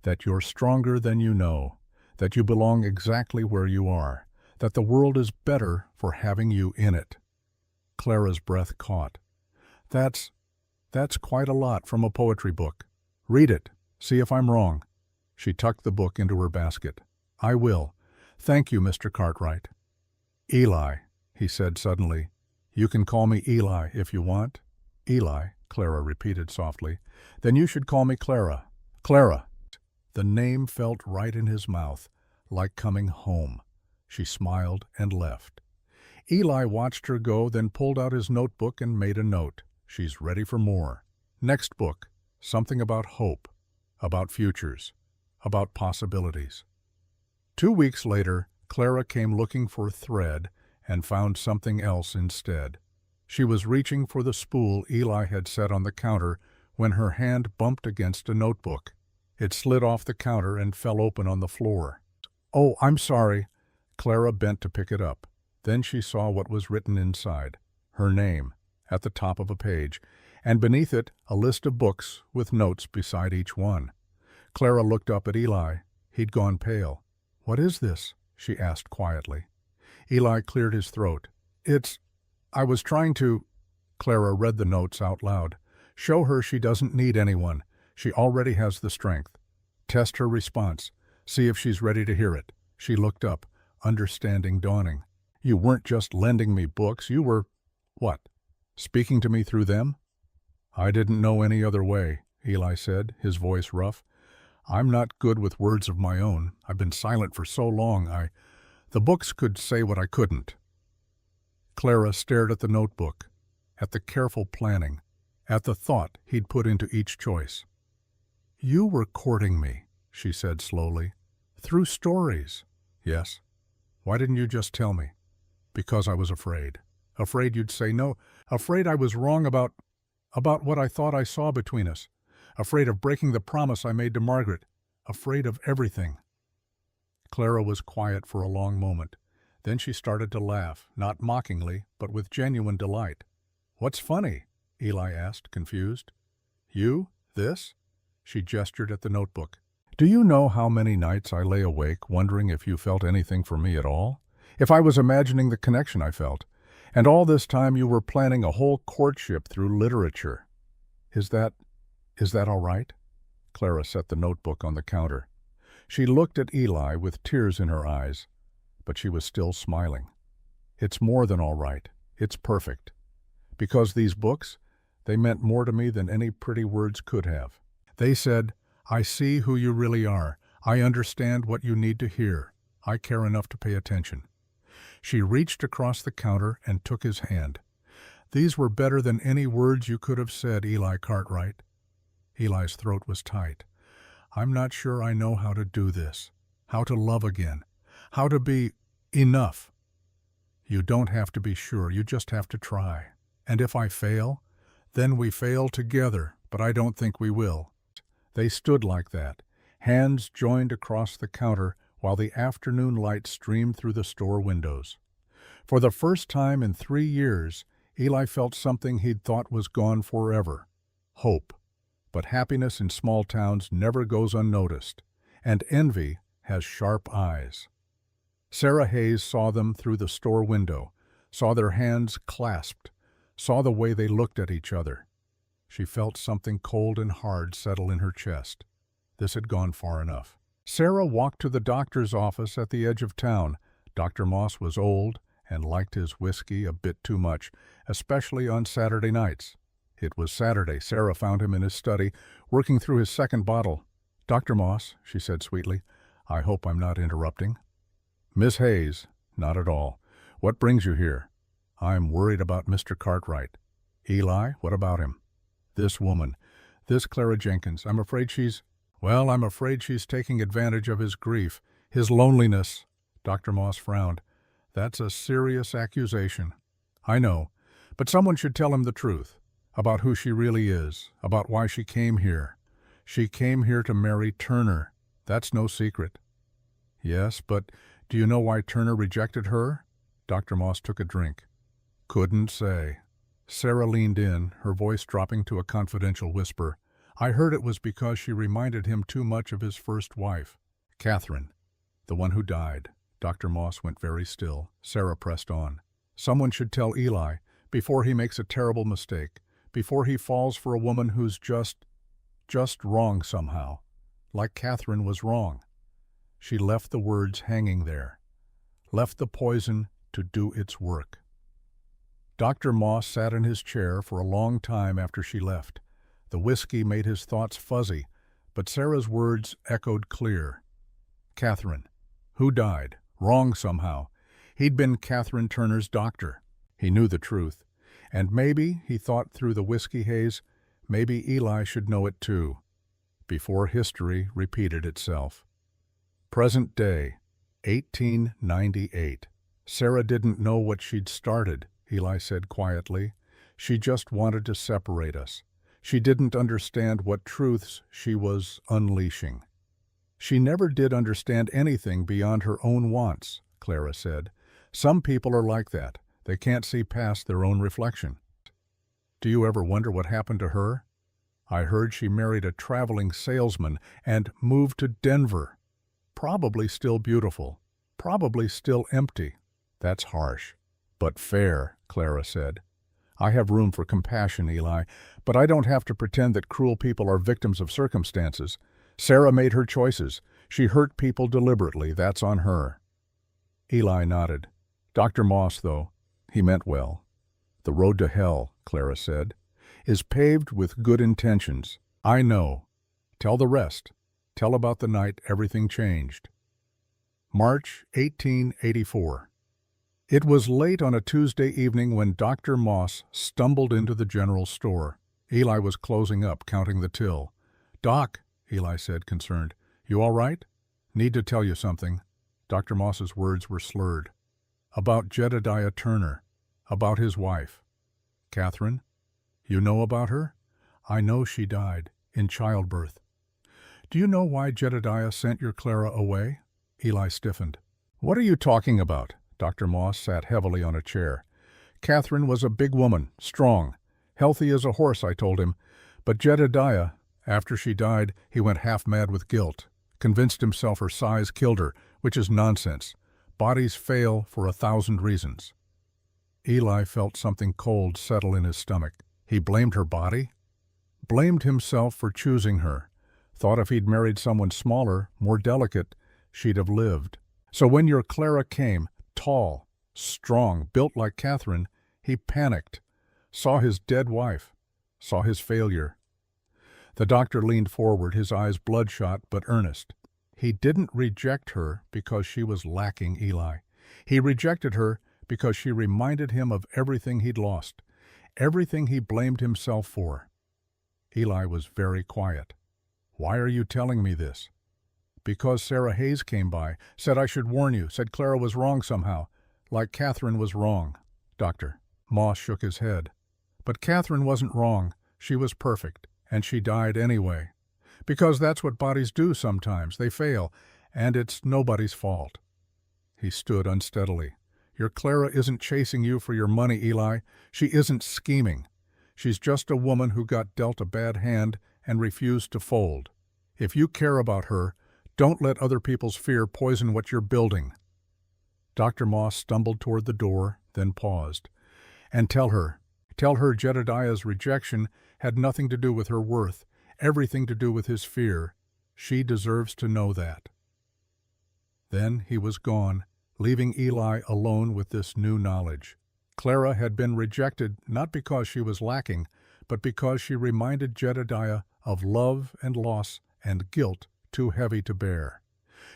"That you're stronger than you know, that you belong exactly where you are, that the world is better for having you in it." Clara's breath caught. That's quite a lot from a poetry book. Read it. See if I'm wrong." She tucked the book into her basket. "I will. Thank you, Mr. Cartwright." "Eli," he said suddenly. "You can call me Eli if you want." "Eli," Clara repeated softly. "Then you should call me Clara. Clara." The name felt right in his mouth, like coming home. She smiled and left. Eli watched her go, then pulled out his notebook and made a note. She's ready for more. Next book, something about hope, about futures, about possibilities. 2 weeks later, Clara came looking for thread and found something else instead. She was reaching for the spool Eli had set on the counter when her hand bumped against a notebook. It slid off the counter and fell open on the floor. "Oh, I'm sorry." Clara bent to pick it up. Then she saw what was written inside. Her name, at the top of a page, and beneath it a list of books with notes beside each one. Clara looked up at Eli. He'd gone pale. "What is this?" she asked quietly. Eli cleared his throat. I was trying to—" Clara read the notes out loud. "Show her she doesn't need anyone. She already has the strength. Test her response. See if she's ready to hear it." She looked up, understanding dawning. "You weren't just lending me books, you were— what? Speaking to me through them?" "I didn't know any other way," Eli said, his voice rough. "I'm not good with words of my own. I've been silent for so long. The books could say what I couldn't." Clara stared at the notebook, at the careful planning, at the thought he'd put into each choice. "You were courting me," she said slowly. "Through stories." "Yes." "Why didn't you just tell me?" "Because I was afraid. Afraid you'd say no. Afraid I was wrong about what I thought I saw between us. Afraid of breaking the promise I made to Margaret. Afraid of everything." Clara was quiet for a long moment. Then she started to laugh, not mockingly, but with genuine delight. "What's funny?" Eli asked, confused. "You? This?" She gestured at the notebook. "Do you know how many nights I lay awake wondering if you felt anything for me at all? If I was imagining the connection I felt? And all this time you were planning a whole courtship through literature. Is that all right?" Clara set the notebook on the counter. She looked at Eli with tears in her eyes, but she was still smiling. "It's more than all right. It's perfect. Because these books, they meant more to me than any pretty words could have. They said, 'I see who you really are. I understand what you need to hear. I care enough to pay attention.'" She reached across the counter and took his hand. "These were better than any words you could have said, Eli Cartwright." Eli's throat was tight. "I'm not sure I know how to do this, how to love again, how to be enough." "You don't have to be sure, you just have to try. And if I fail, then we fail together, but I don't think we will." They stood like that, hands joined across the counter while the afternoon light streamed through the store windows. For the first time in 3 years, Eli felt something he'd thought was gone forever: hope. But happiness in small towns never goes unnoticed, and envy has sharp eyes. Sarah Hayes saw them through the store window, saw their hands clasped, saw the way they looked at each other. She felt something cold and hard settle in her chest. This had gone far enough. Sarah walked to the doctor's office at the edge of town. Dr. Moss was old and liked his whiskey a bit too much, especially on Saturday nights. It was Saturday. Sarah found him in his study, working through his second bottle. "Dr. Moss," she said sweetly, "I hope I'm not interrupting." "Miss Hayes, not at all. What brings you here?" "I'm worried about Mr. Cartwright." "Eli, what about him?" "This woman, this Clara Jenkins, I'm afraid she's taking advantage of his grief, his loneliness." Dr. Moss frowned. "That's a serious accusation." "I know, but someone should tell him the truth, about who she really is, about why she came here. She came here to marry Turner. That's no secret." "Yes, but do you know why Turner rejected her?" Dr. Moss took a drink. "Couldn't say." Sarah leaned in, her voice dropping to a confidential whisper. "I heard it was because she reminded him too much of his first wife, Catherine, the one who died." Dr. Moss went very still. Sarah pressed on. "Someone should tell Eli, before he makes a terrible mistake, before he falls for a woman who's just wrong somehow, like Catherine was wrong." She left the words hanging there, left the poison to do its work. Dr. Moss sat in his chair for a long time after she left. The whiskey made his thoughts fuzzy, but Sarah's words echoed clear. Catherine. Who died? Wrong somehow. He'd been Catherine Turner's doctor. He knew the truth. And maybe, he thought through the whiskey haze, Maybe Eli should know it too, before history repeated itself. Present day, 1898. Sarah didn't know what she'd started, Eli said quietly. She just wanted to separate us. She didn't understand what truths she was unleashing. She never did understand anything beyond her own wants, Clara said. Some people are like that. They can't see past their own reflection. Do you ever wonder what happened to her? I heard she married a traveling salesman and moved to Denver. Probably still beautiful. Probably still empty. That's harsh. But fair, Clara said. I have room for compassion, Eli, but I don't have to pretend that cruel people are victims of circumstances. Sarah made her choices. She hurt people deliberately. That's on her. Eli nodded. Dr. Moss, though, he meant well. The road to hell, Clara said, is paved with good intentions. I know. Tell the rest. Tell about the night everything changed. March 1884. It was late on a Tuesday evening when Dr. Moss stumbled into the general store. Eli was closing up, counting the till. Doc, Eli said, concerned, you all right? Need to tell you something. Dr. Moss's words were slurred. About Jedediah Turner. About his wife. Catherine? You know about her? I know she died, in childbirth. Do you know why Jedediah sent your Clara away? Eli stiffened. What are you talking about? Dr. Moss sat heavily on a chair. Catherine was a big woman, strong, healthy as a horse, I told him. But Jedediah, after she died, he went half mad with guilt, convinced himself her size killed her, which is nonsense. Bodies fail for 1,000 reasons. Eli felt something cold settle in his stomach. He blamed her body? Blamed himself for choosing her. Thought if he'd married someone smaller, more delicate, she'd have lived. So when your Clara came, tall, strong, built like Catherine, he panicked, saw his dead wife, saw his failure. The doctor leaned forward, his eyes bloodshot but earnest. He didn't reject her because she was lacking, Eli. He rejected her because she reminded him of everything he'd lost, everything he blamed himself for. Eli was very quiet. Why are you telling me this? Because Sarah Hayes came by, said I should warn you, said Clara was wrong somehow, like Catherine was wrong. Doctor. Moss shook his head. But Catherine wasn't wrong. She was perfect, and she died anyway. Because that's what bodies do sometimes. They fail, and it's nobody's fault. He stood unsteadily. Your Clara isn't chasing you for your money, Eli. She isn't scheming. She's just a woman who got dealt a bad hand and refused to fold. If you care about her, don't let other people's fear poison what you're building. Dr. Moss stumbled toward the door, then paused. And tell her Jedediah's rejection had nothing to do with her worth, everything to do with his fear. She deserves to know that. Then he was gone, leaving Eli alone with this new knowledge. Clara had been rejected not because she was lacking, but because she reminded Jedediah of love and loss and guilt too heavy to bear.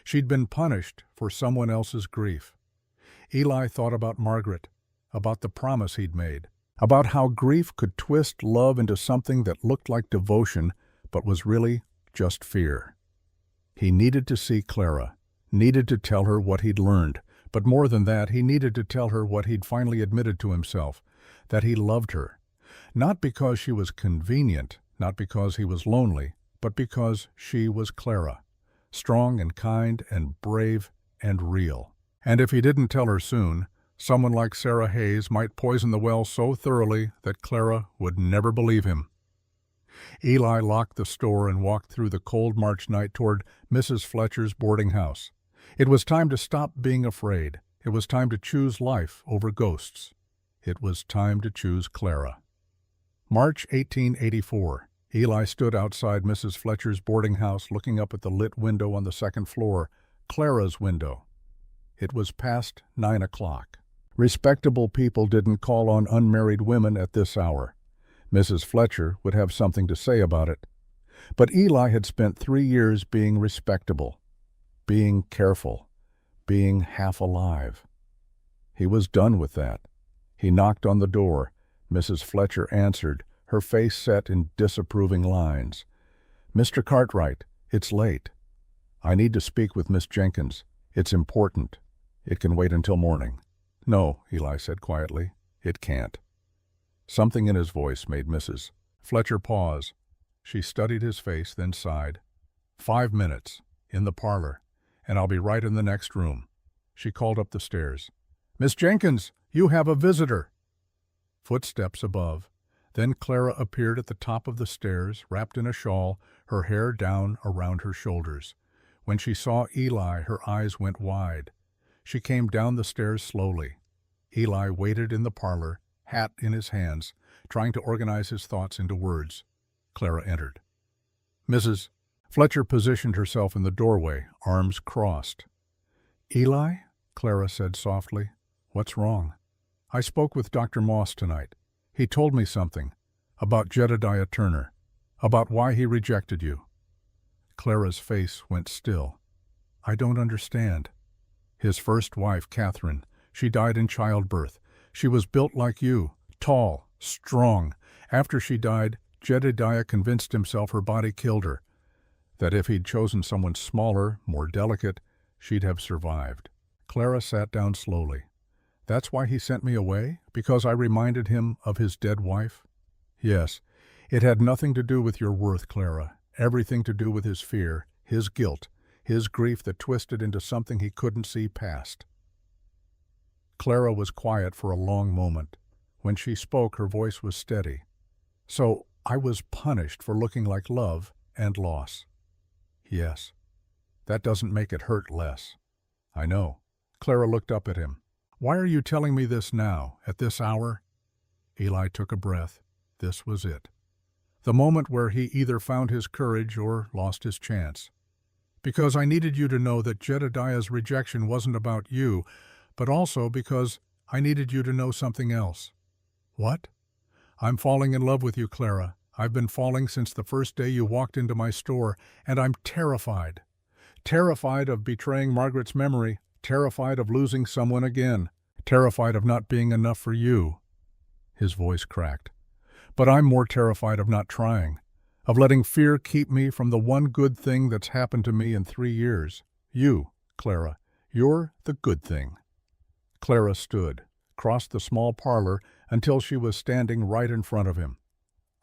She'd been punished for someone else's grief. Eli thought about Margaret, about the promise he'd made, about how grief could twist love into something that looked like devotion but was really just fear. He needed to see Clara, needed to tell her what he'd learned, but more than that, he needed to tell her what he'd finally admitted to himself, that he loved her. Not because she was convenient, not because he was lonely, but because she was Clara, strong and kind and brave and real. And if he didn't tell her soon, someone like Sarah Hayes might poison the well so thoroughly that Clara would never believe him. Eli locked the store and walked through the cold March night toward Mrs. Fletcher's boarding house. It was time to stop being afraid. It was time to choose life over ghosts. It was time to choose Clara. March 1884. Eli stood outside Mrs. Fletcher's boarding house looking up at the lit window on the second floor, Clara's window. It was past 9 o'clock. Respectable people didn't call on unmarried women at this hour. Mrs. Fletcher would have something to say about it. But Eli had spent 3 years being respectable, being careful, being half alive. He was done with that. He knocked on the door. Mrs. Fletcher answered, her face set in disapproving lines. "Mr. Cartwright, it's late. I need to speak with Miss Jenkins. It's important. It can wait until morning." "No," Eli said quietly. "It can't." Something in his voice made Mrs. Fletcher pause. She studied his face, then sighed. "5 minutes, in the parlor, and I'll be right in the next room." She called up the stairs. "Miss Jenkins, you have a visitor." Footsteps above. Then Clara appeared at the top of the stairs, wrapped in a shawl, her hair down around her shoulders. When she saw Eli, her eyes went wide. She came down the stairs slowly. Eli waited in the parlor, hat in his hands, trying to organize his thoughts into words. Clara entered. Mrs. Fletcher positioned herself in the doorway, arms crossed. "Eli," Clara said softly, "what's wrong?" "I spoke with Dr. Moss tonight. He told me something about Jedediah Turner, about why he rejected you." Clara's face went still. "I don't understand." "His first wife, Catherine, she died in childbirth. She was built like you, tall, strong. After she died, Jedediah convinced himself her body killed her, that if he'd chosen someone smaller, more delicate, she'd have survived." Clara sat down slowly. "That's why he sent me away? Because I reminded him of his dead wife?" "Yes. It had nothing to do with your worth, Clara. Everything to do with his fear, his guilt, his grief that twisted into something he couldn't see past." Clara was quiet for a long moment. When she spoke, her voice was steady. "So I was punished for looking like love and loss." "Yes. That doesn't make it hurt less." "I know." Clara looked up at him. "Why are you telling me this now, at this hour?" Eli took a breath. This was it. The moment where he either found his courage or lost his chance. "Because I needed you to know that Jedediah's rejection wasn't about you, but also because I needed you to know something else." "What?" "I'm falling in love with you, Clara. I've been falling since the first day you walked into my store, and I'm terrified. Terrified of betraying Margaret's memory, terrified of losing someone again, terrified of not being enough for you." His voice cracked. "But I'm more terrified of not trying, of letting fear keep me from the one good thing that's happened to me in 3 years. You, Clara, you're the good thing." Clara stood, crossed the small parlor until she was standing right in front of him.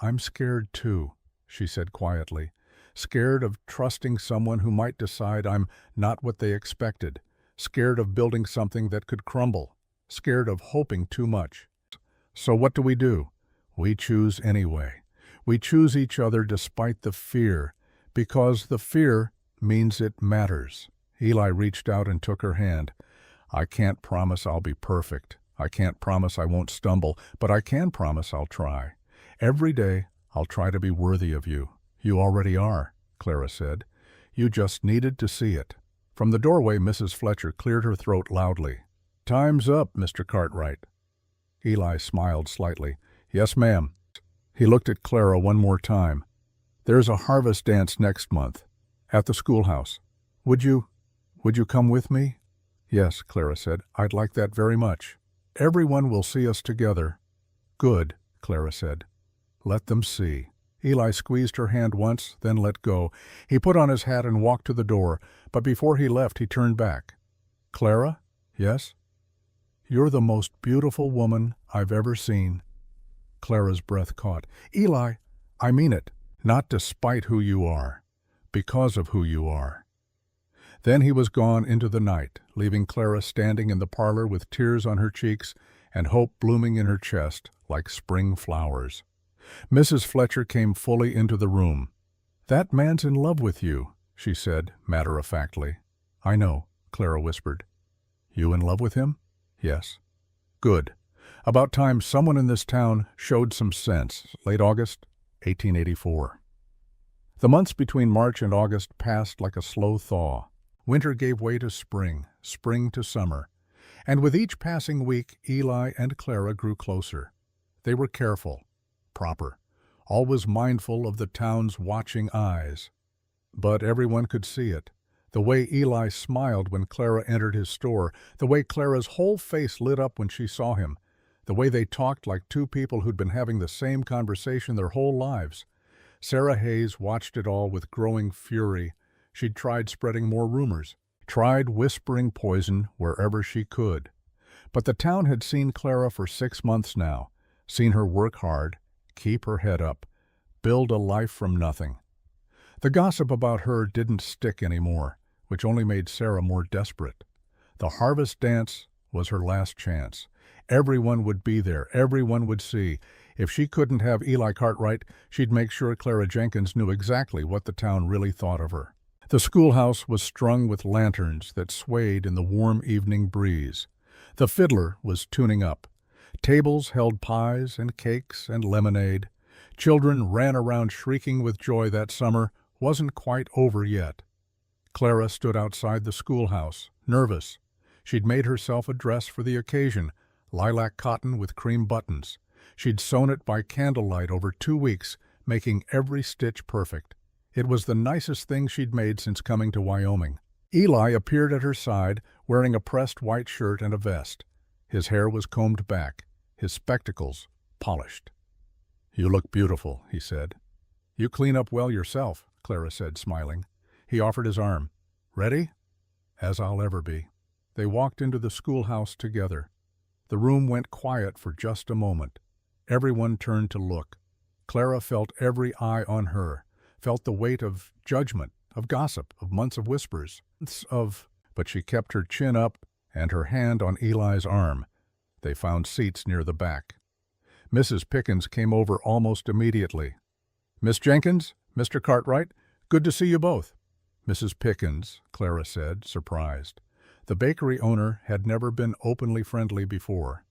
"I'm scared too," she said quietly. "Scared of trusting someone who might decide I'm not what they expected. Scared of building something that could crumble. Scared of hoping too much. So what do? We choose anyway. We choose each other despite the fear, because the fear means it matters." Eli reached out and took her hand. "I can't promise I'll be perfect. I can't promise I won't stumble, but I can promise I'll try. Every day I'll try to be worthy of you." "You already are," Clara said. "You just needed to see it." From the doorway, Mrs. Fletcher cleared her throat loudly. "Time's up, Mr. Cartwright." Eli smiled slightly. "Yes, ma'am." He looked at Clara one more time. "There's a harvest dance next month, at the schoolhouse. Would you come with me?" "Yes," Clara said. "I'd like that very much. Everyone will see us together." "Good," Clara said. "Let them see." Eli squeezed her hand once, then let go. He put on his hat and walked to the door, but before he left he turned back. "Clara?" "Yes?" "You're the most beautiful woman I've ever seen." Clara's breath caught. "Eli, I mean it. Not despite who you are. Because of who you are." Then he was gone into the night, leaving Clara standing in the parlor with tears on her cheeks and hope blooming in her chest like spring flowers. Mrs. Fletcher came fully into the room. "That man's in love with you," she said matter-of-factly. "I know," Clara whispered. "You in love with him?" "Yes." "Good. About time someone in this town showed some sense. Late August, 1884. The months between March and August passed like a slow thaw. Winter gave way to spring, spring to summer. And with each passing week, Eli and Clara grew closer. They were careful, proper, always mindful of the town's watching eyes. But everyone could see it. The way Eli smiled when Clara entered his store, the way Clara's whole face lit up when she saw him, The way they talked like two people who'd been having the same conversation their whole lives. Sarah Hayes watched it all with growing fury. She'd tried spreading more rumors, tried whispering poison wherever she could. But the town had seen Clara for 6 months now, seen her work hard, keep her head up, build a life from nothing. The gossip about her didn't stick anymore, which only made Sarah more desperate. The harvest dance was her last chance. Everyone would be there, everyone would see. If she couldn't have Eli Cartwright, she'd make sure Clara Jenkins knew exactly what the town really thought of her. The schoolhouse was strung with lanterns that swayed in the warm evening breeze. The fiddler was tuning up. Tables held pies and cakes and lemonade. Children ran around shrieking with joy that summer wasn't quite over yet. Clara stood outside the schoolhouse, nervous. She'd made herself a dress for the occasion, lilac cotton with cream buttons. She'd sewn it by candlelight over 2 weeks, making every stitch perfect. It was the nicest thing she'd made since coming to Wyoming. Eli appeared at her side, wearing a pressed white shirt and a vest. His hair was combed back, his spectacles polished. "You look beautiful," he said. "You clean up well yourself," Clara said, smiling. He offered his arm. "Ready?" "As I'll ever be." They walked into the schoolhouse together. The room went quiet for just a moment. Everyone turned to look. Clara felt every eye on her, felt the weight of judgment, of gossip, of months of whispers, but she kept her chin up and her hand on Eli's arm. They found seats near the back. Mrs. Pickens came over almost immediately. "Miss Jenkins, Mr. Cartwright, good to see you both." "Mrs. Pickens," Clara said, surprised. The bakery owner had never been openly friendly before.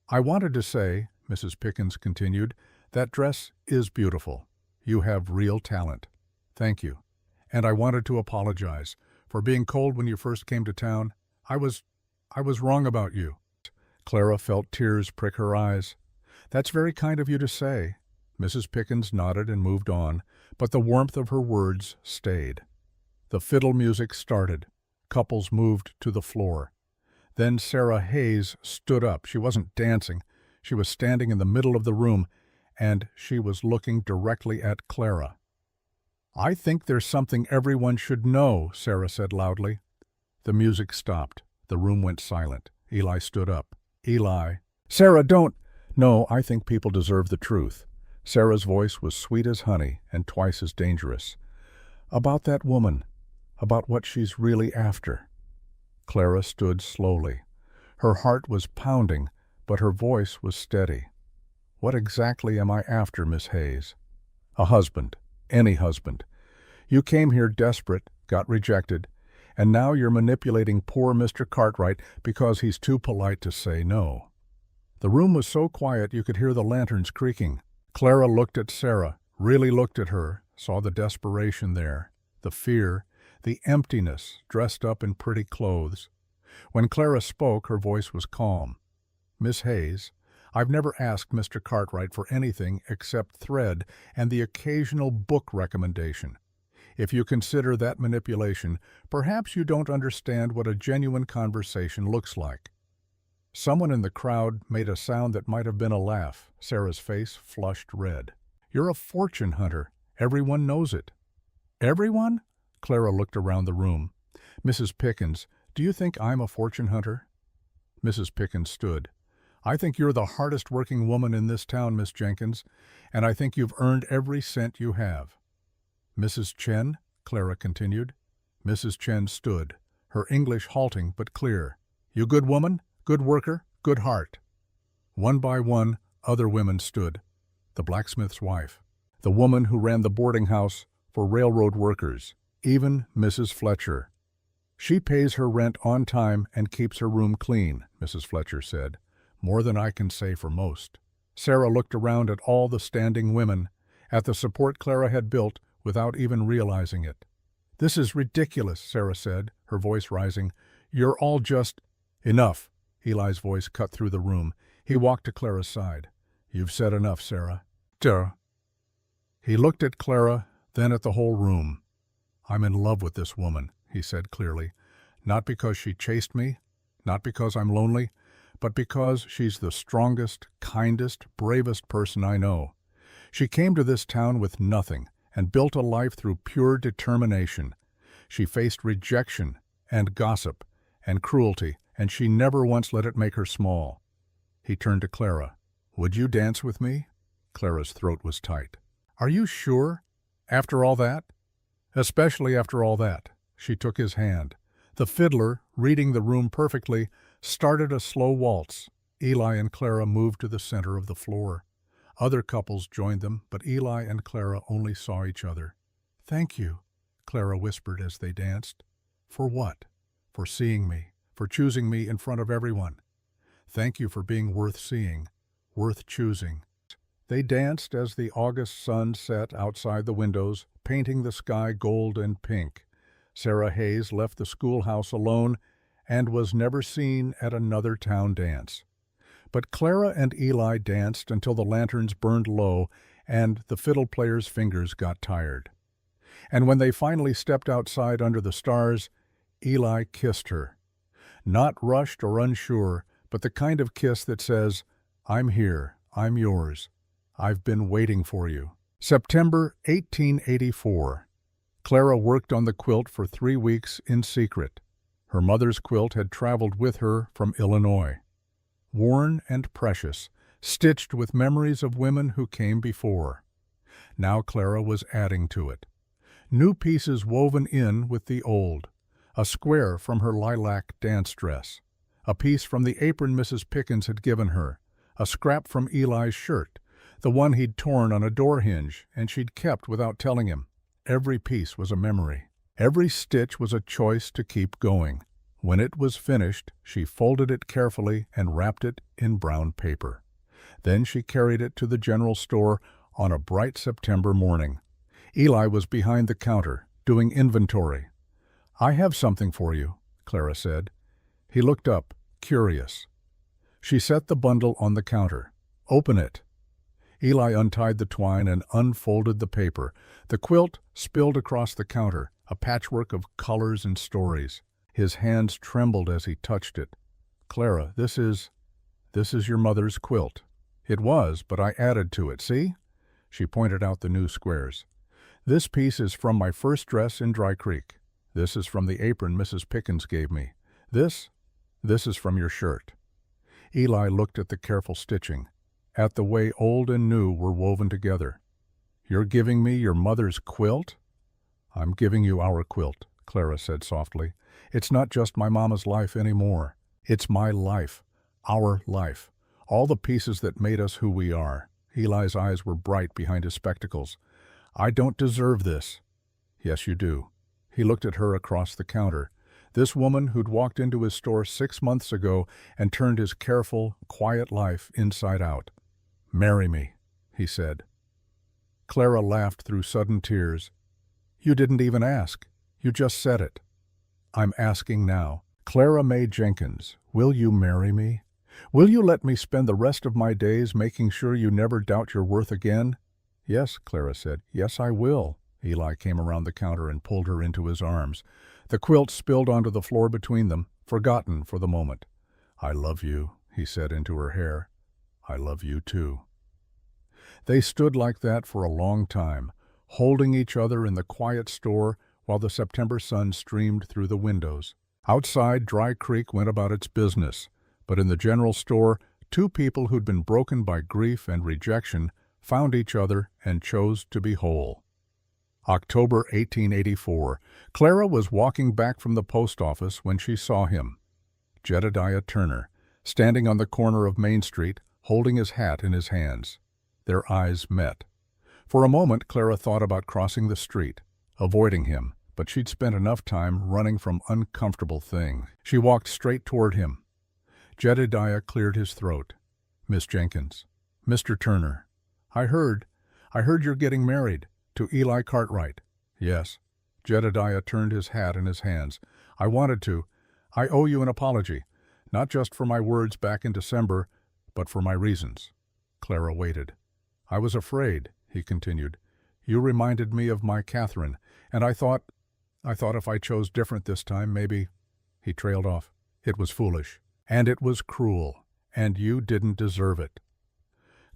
"I wanted to say," Mrs. Pickens continued, "that dress is beautiful. You have real talent." "Thank you. And I wanted to apologize for being cold when you first came to town. I was wrong about you." Clara felt tears prick her eyes. "That's very kind of you to say." Mrs. Pickens nodded and moved on, but the warmth of her words stayed. The fiddle music started. Couples moved to the floor. Then Sarah Hayes stood up. She wasn't dancing. She was standing in the middle of the room, and she was looking directly at Clara. "I think there's something everyone should know," Sarah said loudly. The music stopped. The room went silent. Eli stood up. "Eli." "Sarah, don't." "No, I think people deserve the truth." Sarah's voice was sweet as honey and twice as dangerous. "About that woman. About what she's really after." Clara stood slowly. Her heart was pounding, but her voice was steady. "What exactly am I after, Miss Hayes?" "A husband. Any husband. You came here desperate, got rejected, and now you're manipulating poor Mr. Cartwright because he's too polite to say no." The room was so quiet you could hear the lanterns creaking. Clara looked at Sarah, really looked at her, saw the desperation there, the fear, the emptiness, dressed up in pretty clothes. When Clara spoke, her voice was calm. "Miss Hayes, I've never asked Mr. Cartwright for anything except thread and the occasional book recommendation. If you consider that manipulation, perhaps you don't understand what a genuine conversation looks like." Someone in the crowd made a sound that might have been a laugh. Sarah's face flushed red. "You're a fortune hunter. Everyone knows it." "Everyone?" Clara looked around the room. "Mrs. Pickens, do you think I'm a fortune hunter?" Mrs. Pickens stood. "I think you're the hardest working woman in this town, Miss Jenkins, and I think you've earned every cent you have." "Mrs. Chen?" Clara continued. Mrs. Chen stood, her English halting but clear. "You good woman, good worker, good heart." One by one, other women stood. The blacksmith's wife, the woman who ran the boarding house for railroad workers, even Mrs. Fletcher. "She pays her rent on time and keeps her room clean," Mrs. Fletcher said. "More than I can say for most." Sarah looked around at all the standing women, at the support Clara had built without even realizing it. "This is ridiculous," Sarah said, her voice rising. "You're all just—" "Enough." Eli's voice cut through the room. He walked to Clara's side. "You've said enough, Sarah." "Duh." He looked at Clara, then at the whole room. "I'm in love with this woman," he said clearly. "Not because she chased me, not because I'm lonely, but because she's the strongest, kindest, bravest person I know. She came to this town with nothing and built a life through pure determination. She faced rejection and gossip and cruelty, and she never once let it make her small. He turned to Clara. "Would you dance with me?" Clara's throat was tight. "Are you sure? After all that?" "Especially after all that." She took his hand. The fiddler, reading the room perfectly, started a slow waltz. Eli and Clara moved to the center of the floor. Other couples joined them, but Eli and Clara only saw each other. "Thank you," Clara whispered as they danced. "For what?" "For seeing me, for choosing me in front of everyone. Thank you for being worth seeing, worth choosing." They danced as the August sun set outside the windows, painting the sky gold and pink. Sarah Hayes left the schoolhouse alone and was never seen at another town dance. But Clara and Eli danced until the lanterns burned low and the fiddle player's fingers got tired. And when they finally stepped outside under the stars, Eli kissed her. Not rushed or unsure, but the kind of kiss that says, "I'm here, I'm yours. I've been waiting for you." September 1884. Clara worked on the quilt for 3 weeks in secret. Her mother's quilt had traveled with her from Illinois. Worn and precious, stitched with memories of women who came before. Now Clara was adding to it. New pieces woven in with the old. A square from her lilac dance dress. A piece from the apron Mrs. Pickens had given her. A scrap from Eli's shirt, the one he'd torn on a door hinge and she'd kept without telling him. Every piece was a memory. Every stitch was a choice to keep going. When it was finished, she folded it carefully and wrapped it in brown paper. Then she carried it to the general store on a bright September morning. Eli was behind the counter, doing inventory. "I have something for you," Clara said. He looked up, curious. She set the bundle on the counter. "Open it." Eli untied the twine and unfolded the paper. The quilt spilled across the counter, a patchwork of colors and stories. His hands trembled as he touched it. "Clara, this is your mother's quilt." "It was, but I added to it, see?" She pointed out the new squares. "This piece is from my first dress in Dry Creek. This is from the apron Mrs. Pickens gave me. This is from your shirt." Eli looked at the careful stitching, at the way old and new were woven together. "You're giving me your mother's quilt?" "I'm giving you our quilt," Clara said softly. "It's not just my mama's life anymore. It's my life, our life, all the pieces that made us who we are." Eli's eyes were bright behind his spectacles. "I don't deserve this." "Yes, you do." He looked at her across the counter. This woman who'd walked into his store 6 months ago and turned his careful, quiet life inside out. "Marry me," he said. Clara laughed through sudden tears. "You didn't even ask. You just said it." "I'm asking now. Clara May Jenkins, will you marry me? Will you let me spend the rest of my days making sure you never doubt your worth again?" "Yes," Clara said. "Yes, I will." Eli came around the counter and pulled her into his arms. The quilt spilled onto the floor between them, forgotten for the moment. "I love you," he said into her hair. "I love you too." They stood like that for a long time, holding each other in the quiet store while the September sun streamed through the windows. Outside, Dry Creek went about its business, but in the general store, two people who'd been broken by grief and rejection found each other and chose to be whole. October 1884. Clara was walking back from the post office when she saw him. Jedediah Turner, standing on the corner of Main Street, holding his hat in his hands. Their eyes met. For a moment, Clara thought about crossing the street, avoiding him, but she'd spent enough time running from uncomfortable things. She walked straight toward him. Jedediah cleared his throat. "Miss Jenkins, Mr. Turner, I heard you're getting married. To Eli Cartwright." "Yes." Jedediah turned his hat in his hands. "I wanted to. I owe you an apology, not just for my words back in December, but for my reasons." Clara waited. "I was afraid," he continued. "You reminded me of my Catherine, and I thought if I chose different this time, maybe—" He trailed off. "It was foolish. And it was cruel. and you didn't deserve it."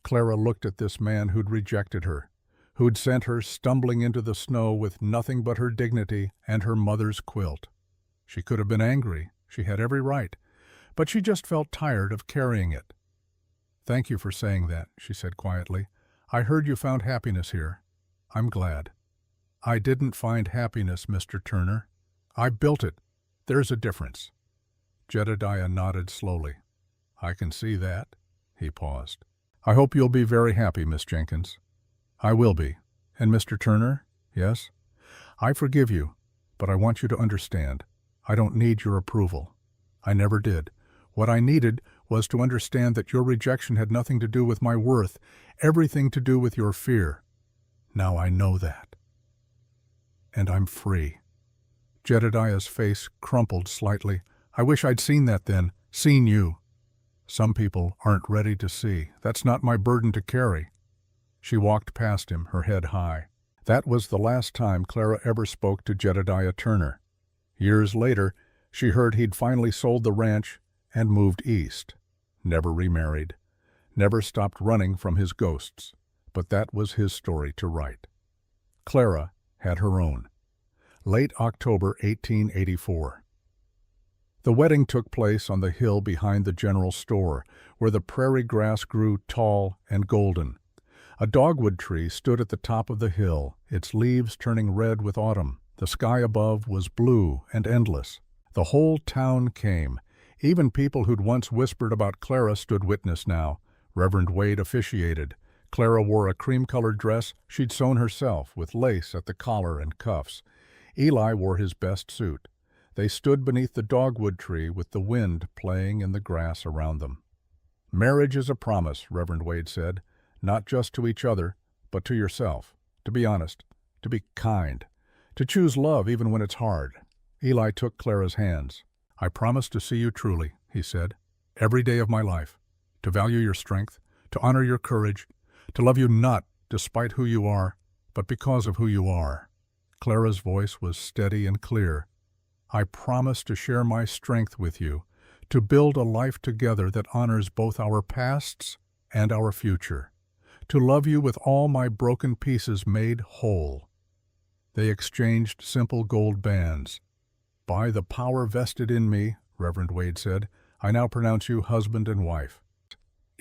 Clara looked at this man who'd rejected her, who'd sent her stumbling into the snow with nothing but her dignity and her mother's quilt. She could have been angry, she had every right, but she just felt tired of carrying it. "Thank you for saying that," she said quietly. "I heard you found happiness here. I'm glad." "I didn't find happiness, Mr. Turner. I built it. There's a difference." Jedediah nodded slowly. "I can see that." He paused. "I hope you'll be very happy, Miss Jenkins." "I will be. And Mr. Turner?" "Yes?" "I forgive you, but I want you to understand. I don't need your approval. I never did. What I needed was to understand that your rejection had nothing to do with my worth, everything to do with your fear. Now I know that. And I'm free." Jedediah's face crumpled slightly. "I wish I'd seen that then, seen you." "Some people aren't ready to see. That's not my burden to carry." She walked past him, her head high. That was the last time Clara ever spoke to Jedediah Turner. Years later, she heard he'd finally sold the ranch and moved east. Never remarried. Never stopped running from his ghosts. But that was his story to write. Clara had her own. Late October 1884. The wedding took place on the hill behind the general store, where the prairie grass grew tall and golden. A dogwood tree stood at the top of the hill, its leaves turning red with autumn. The sky above was blue and endless. The whole town came. Even people who'd once whispered about Clara stood witness now. Reverend Wade officiated. Clara wore a cream-colored dress she'd sewn herself, with lace at the collar and cuffs. Eli wore his best suit. They stood beneath the dogwood tree with the wind playing in the grass around them. "Marriage is a promise," Reverend Wade said, "not just to each other, but to yourself. To be honest, to be kind, to choose love even when it's hard." Eli took Clara's hands. "I promise to see you truly," he said, "every day of my life, to value your strength, to honor your courage, to love you not despite who you are, but because of who you are." Clara's voice was steady and clear. "I promise to share my strength with you, to build a life together that honors both our pasts and our future, to love you with all my broken pieces made whole." They exchanged simple gold bands. "By the power vested in me," Reverend Wade said, "I now pronounce you husband and wife."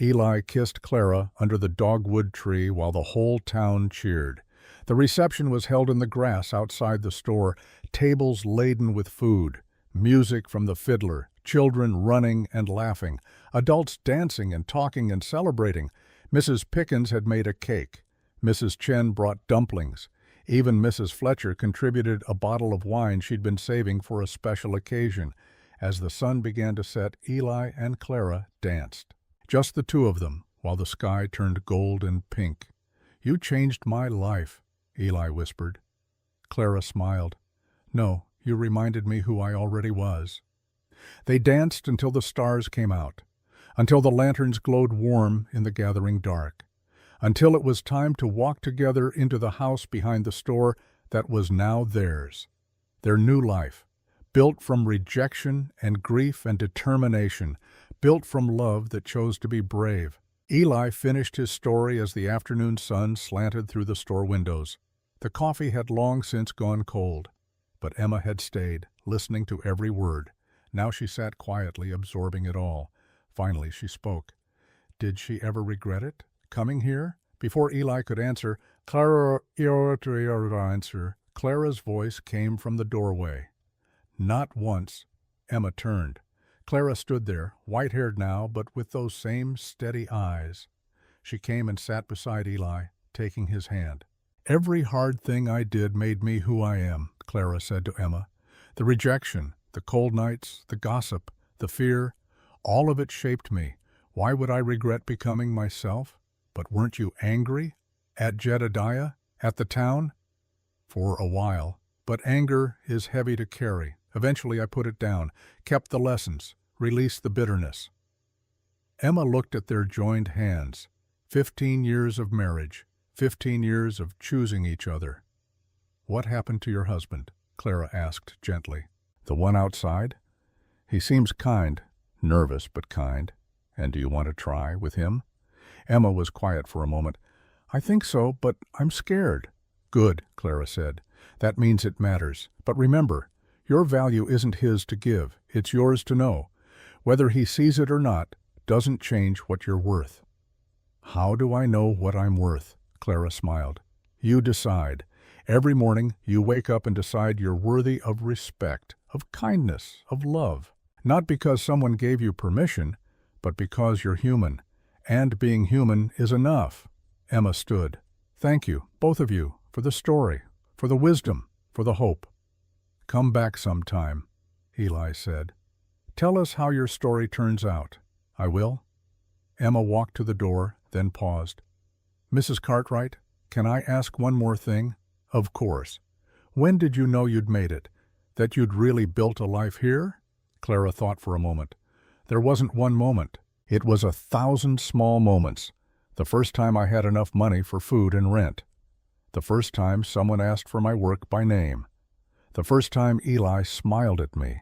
Eli kissed Clara under the dogwood tree while the whole town cheered. The reception was held in the grass outside the store, tables laden with food, music from the fiddler, children running and laughing, adults dancing and talking and celebrating. Mrs. Pickens had made a cake. Mrs. Chen brought dumplings. Even Mrs. Fletcher contributed a bottle of wine she'd been saving for a special occasion. As the sun began to set, Eli and Clara danced. Just the two of them, while the sky turned gold and pink. "You changed my life," Eli whispered. Clara smiled. "No, you reminded me who I already was." They danced until the stars came out, until the lanterns glowed warm in the gathering dark, until it was time to walk together into the house behind the store that was now theirs. Their new life, built from rejection and grief and determination, built from love that chose to be brave. Eli finished his story as the afternoon sun slanted through the store windows. The coffee had long since gone cold, but Emma had stayed, listening to every word. Now she sat quietly, absorbing it all. Finally she spoke. Did she ever regret it, coming here? Before Eli could answer, Clara's voice came from the doorway. Not once. Emma turned. Clara stood there, white-haired now, but with those same steady eyes. She came and sat beside Eli, taking his hand. "Every hard thing I did made me who I am," Clara said to Emma. "The rejection, the cold nights, the gossip, the fear, all of it shaped me. Why would I regret becoming myself? But weren't you angry? At Jedediah? At the town?" "For a while. But anger is heavy to carry. Eventually I put it down, kept the lessons, released the bitterness." Emma looked at their joined hands. 15 years of marriage, 15 years of choosing each other. "What happened to your husband?" Clara asked gently. "The one outside? He seems kind, nervous but kind. And do you want to try with him? Emma was quiet for a moment. I think so, but I'm scared. Good, Clara said. That means it matters. But remember, your value isn't his to give. It's yours to know. Whether he sees it or not doesn't change what you're worth. How do I know what I'm worth? Clara smiled. You decide. Every morning you wake up and decide you're worthy of respect, of kindness, of love. Not because someone gave you permission, but because you're human. And being human is enough. Emma stood. Thank you, both of you, for the story, for the wisdom, for the hope. Come back sometime, Eli said. Tell us how your story turns out. I will. Emma walked to the door, then paused. Mrs. Cartwright, can I ask one more thing? Of course. When did you know you'd made it? That you'd really built a life here? Clara thought for a moment. There wasn't one moment. It was 1,000 small moments. The first time I had enough money for food and rent. The first time someone asked for my work by name. The first time Eli smiled at me.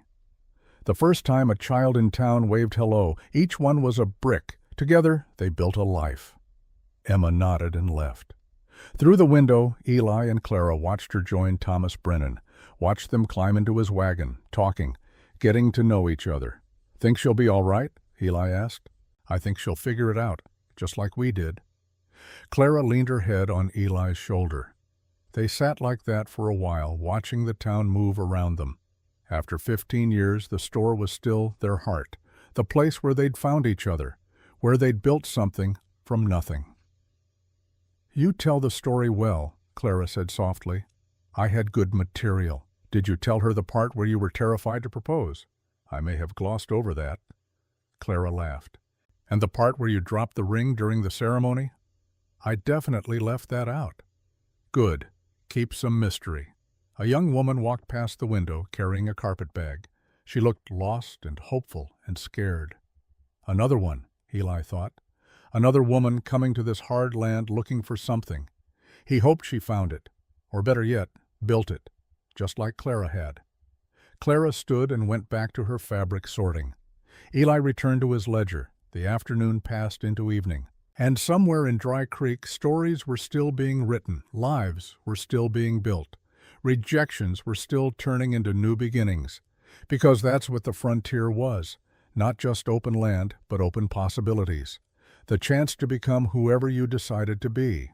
The first time a child in town waved hello. Each one was a brick. Together, they built a life. Emma nodded and left. Through the window, Eli and Clara watched her join Thomas Brennan, watched them climb into his wagon, talking, getting to know each other. Think she'll be all right? Eli asked. I think she'll figure it out, just like we did. Clara leaned her head on Eli's shoulder. They sat like that for a while, watching the town move around them. After 15 years, the store was still their heart, the place where they'd found each other, where they'd built something from nothing. You tell the story well, Clara said softly. I had good material. Did you tell her the part where you were terrified to propose? I may have glossed over that. Clara laughed. And the part where you dropped the ring during the ceremony? I definitely left that out. Good. Keep some mystery. A young woman walked past the window carrying a carpet bag. She looked lost and hopeful and scared. Another one, Eli thought. Another woman coming to this hard land looking for something. He hoped she found it, or better yet, built it, just like Clara had. Clara stood and went back to her fabric sorting. Eli returned to his ledger. The afternoon passed into evening. And somewhere in Dry Creek, stories were still being written, lives were still being built, rejections were still turning into new beginnings. Because that's what the frontier was, not just open land, but open possibilities. The chance to become whoever you decided to be.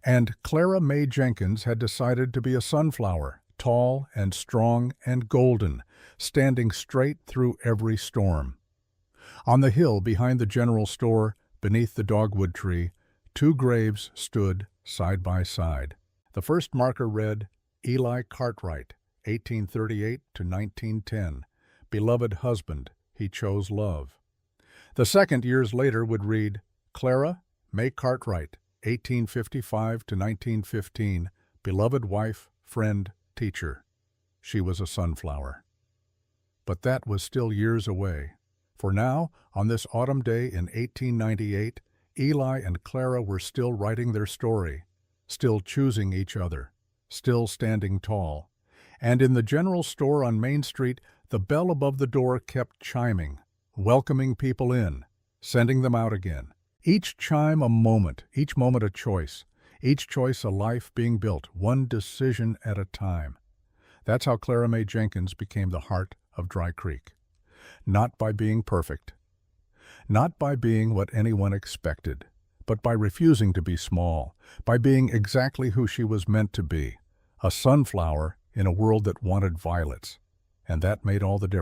And Clara Mae Jenkins had decided to be a sunflower, tall and strong and golden, standing straight through every storm. On the hill behind the general store, beneath the dogwood tree, 2 graves stood side by side. The first marker read, Eli Cartwright, 1838 to 1910. Beloved husband, he chose love. The second, years later, would read, Clara Mae Cartwright, 1855 to 1915. Beloved wife, friend, teacher. She was a sunflower. But that was still years away. For now, on this autumn day in 1898, Eli and Clara were still writing their story, still choosing each other, still standing tall. And in the general store on Main Street, the bell above the door kept chiming, welcoming people in, sending them out again. Each chime a moment, each moment a choice, each choice a life being built, one decision at a time. That's how Clara Mae Jenkins became the heart of Dry Creek. Not by being perfect, not by being what anyone expected, but by refusing to be small, by being exactly who she was meant to be, a sunflower in a world that wanted violets. And that made all the difference.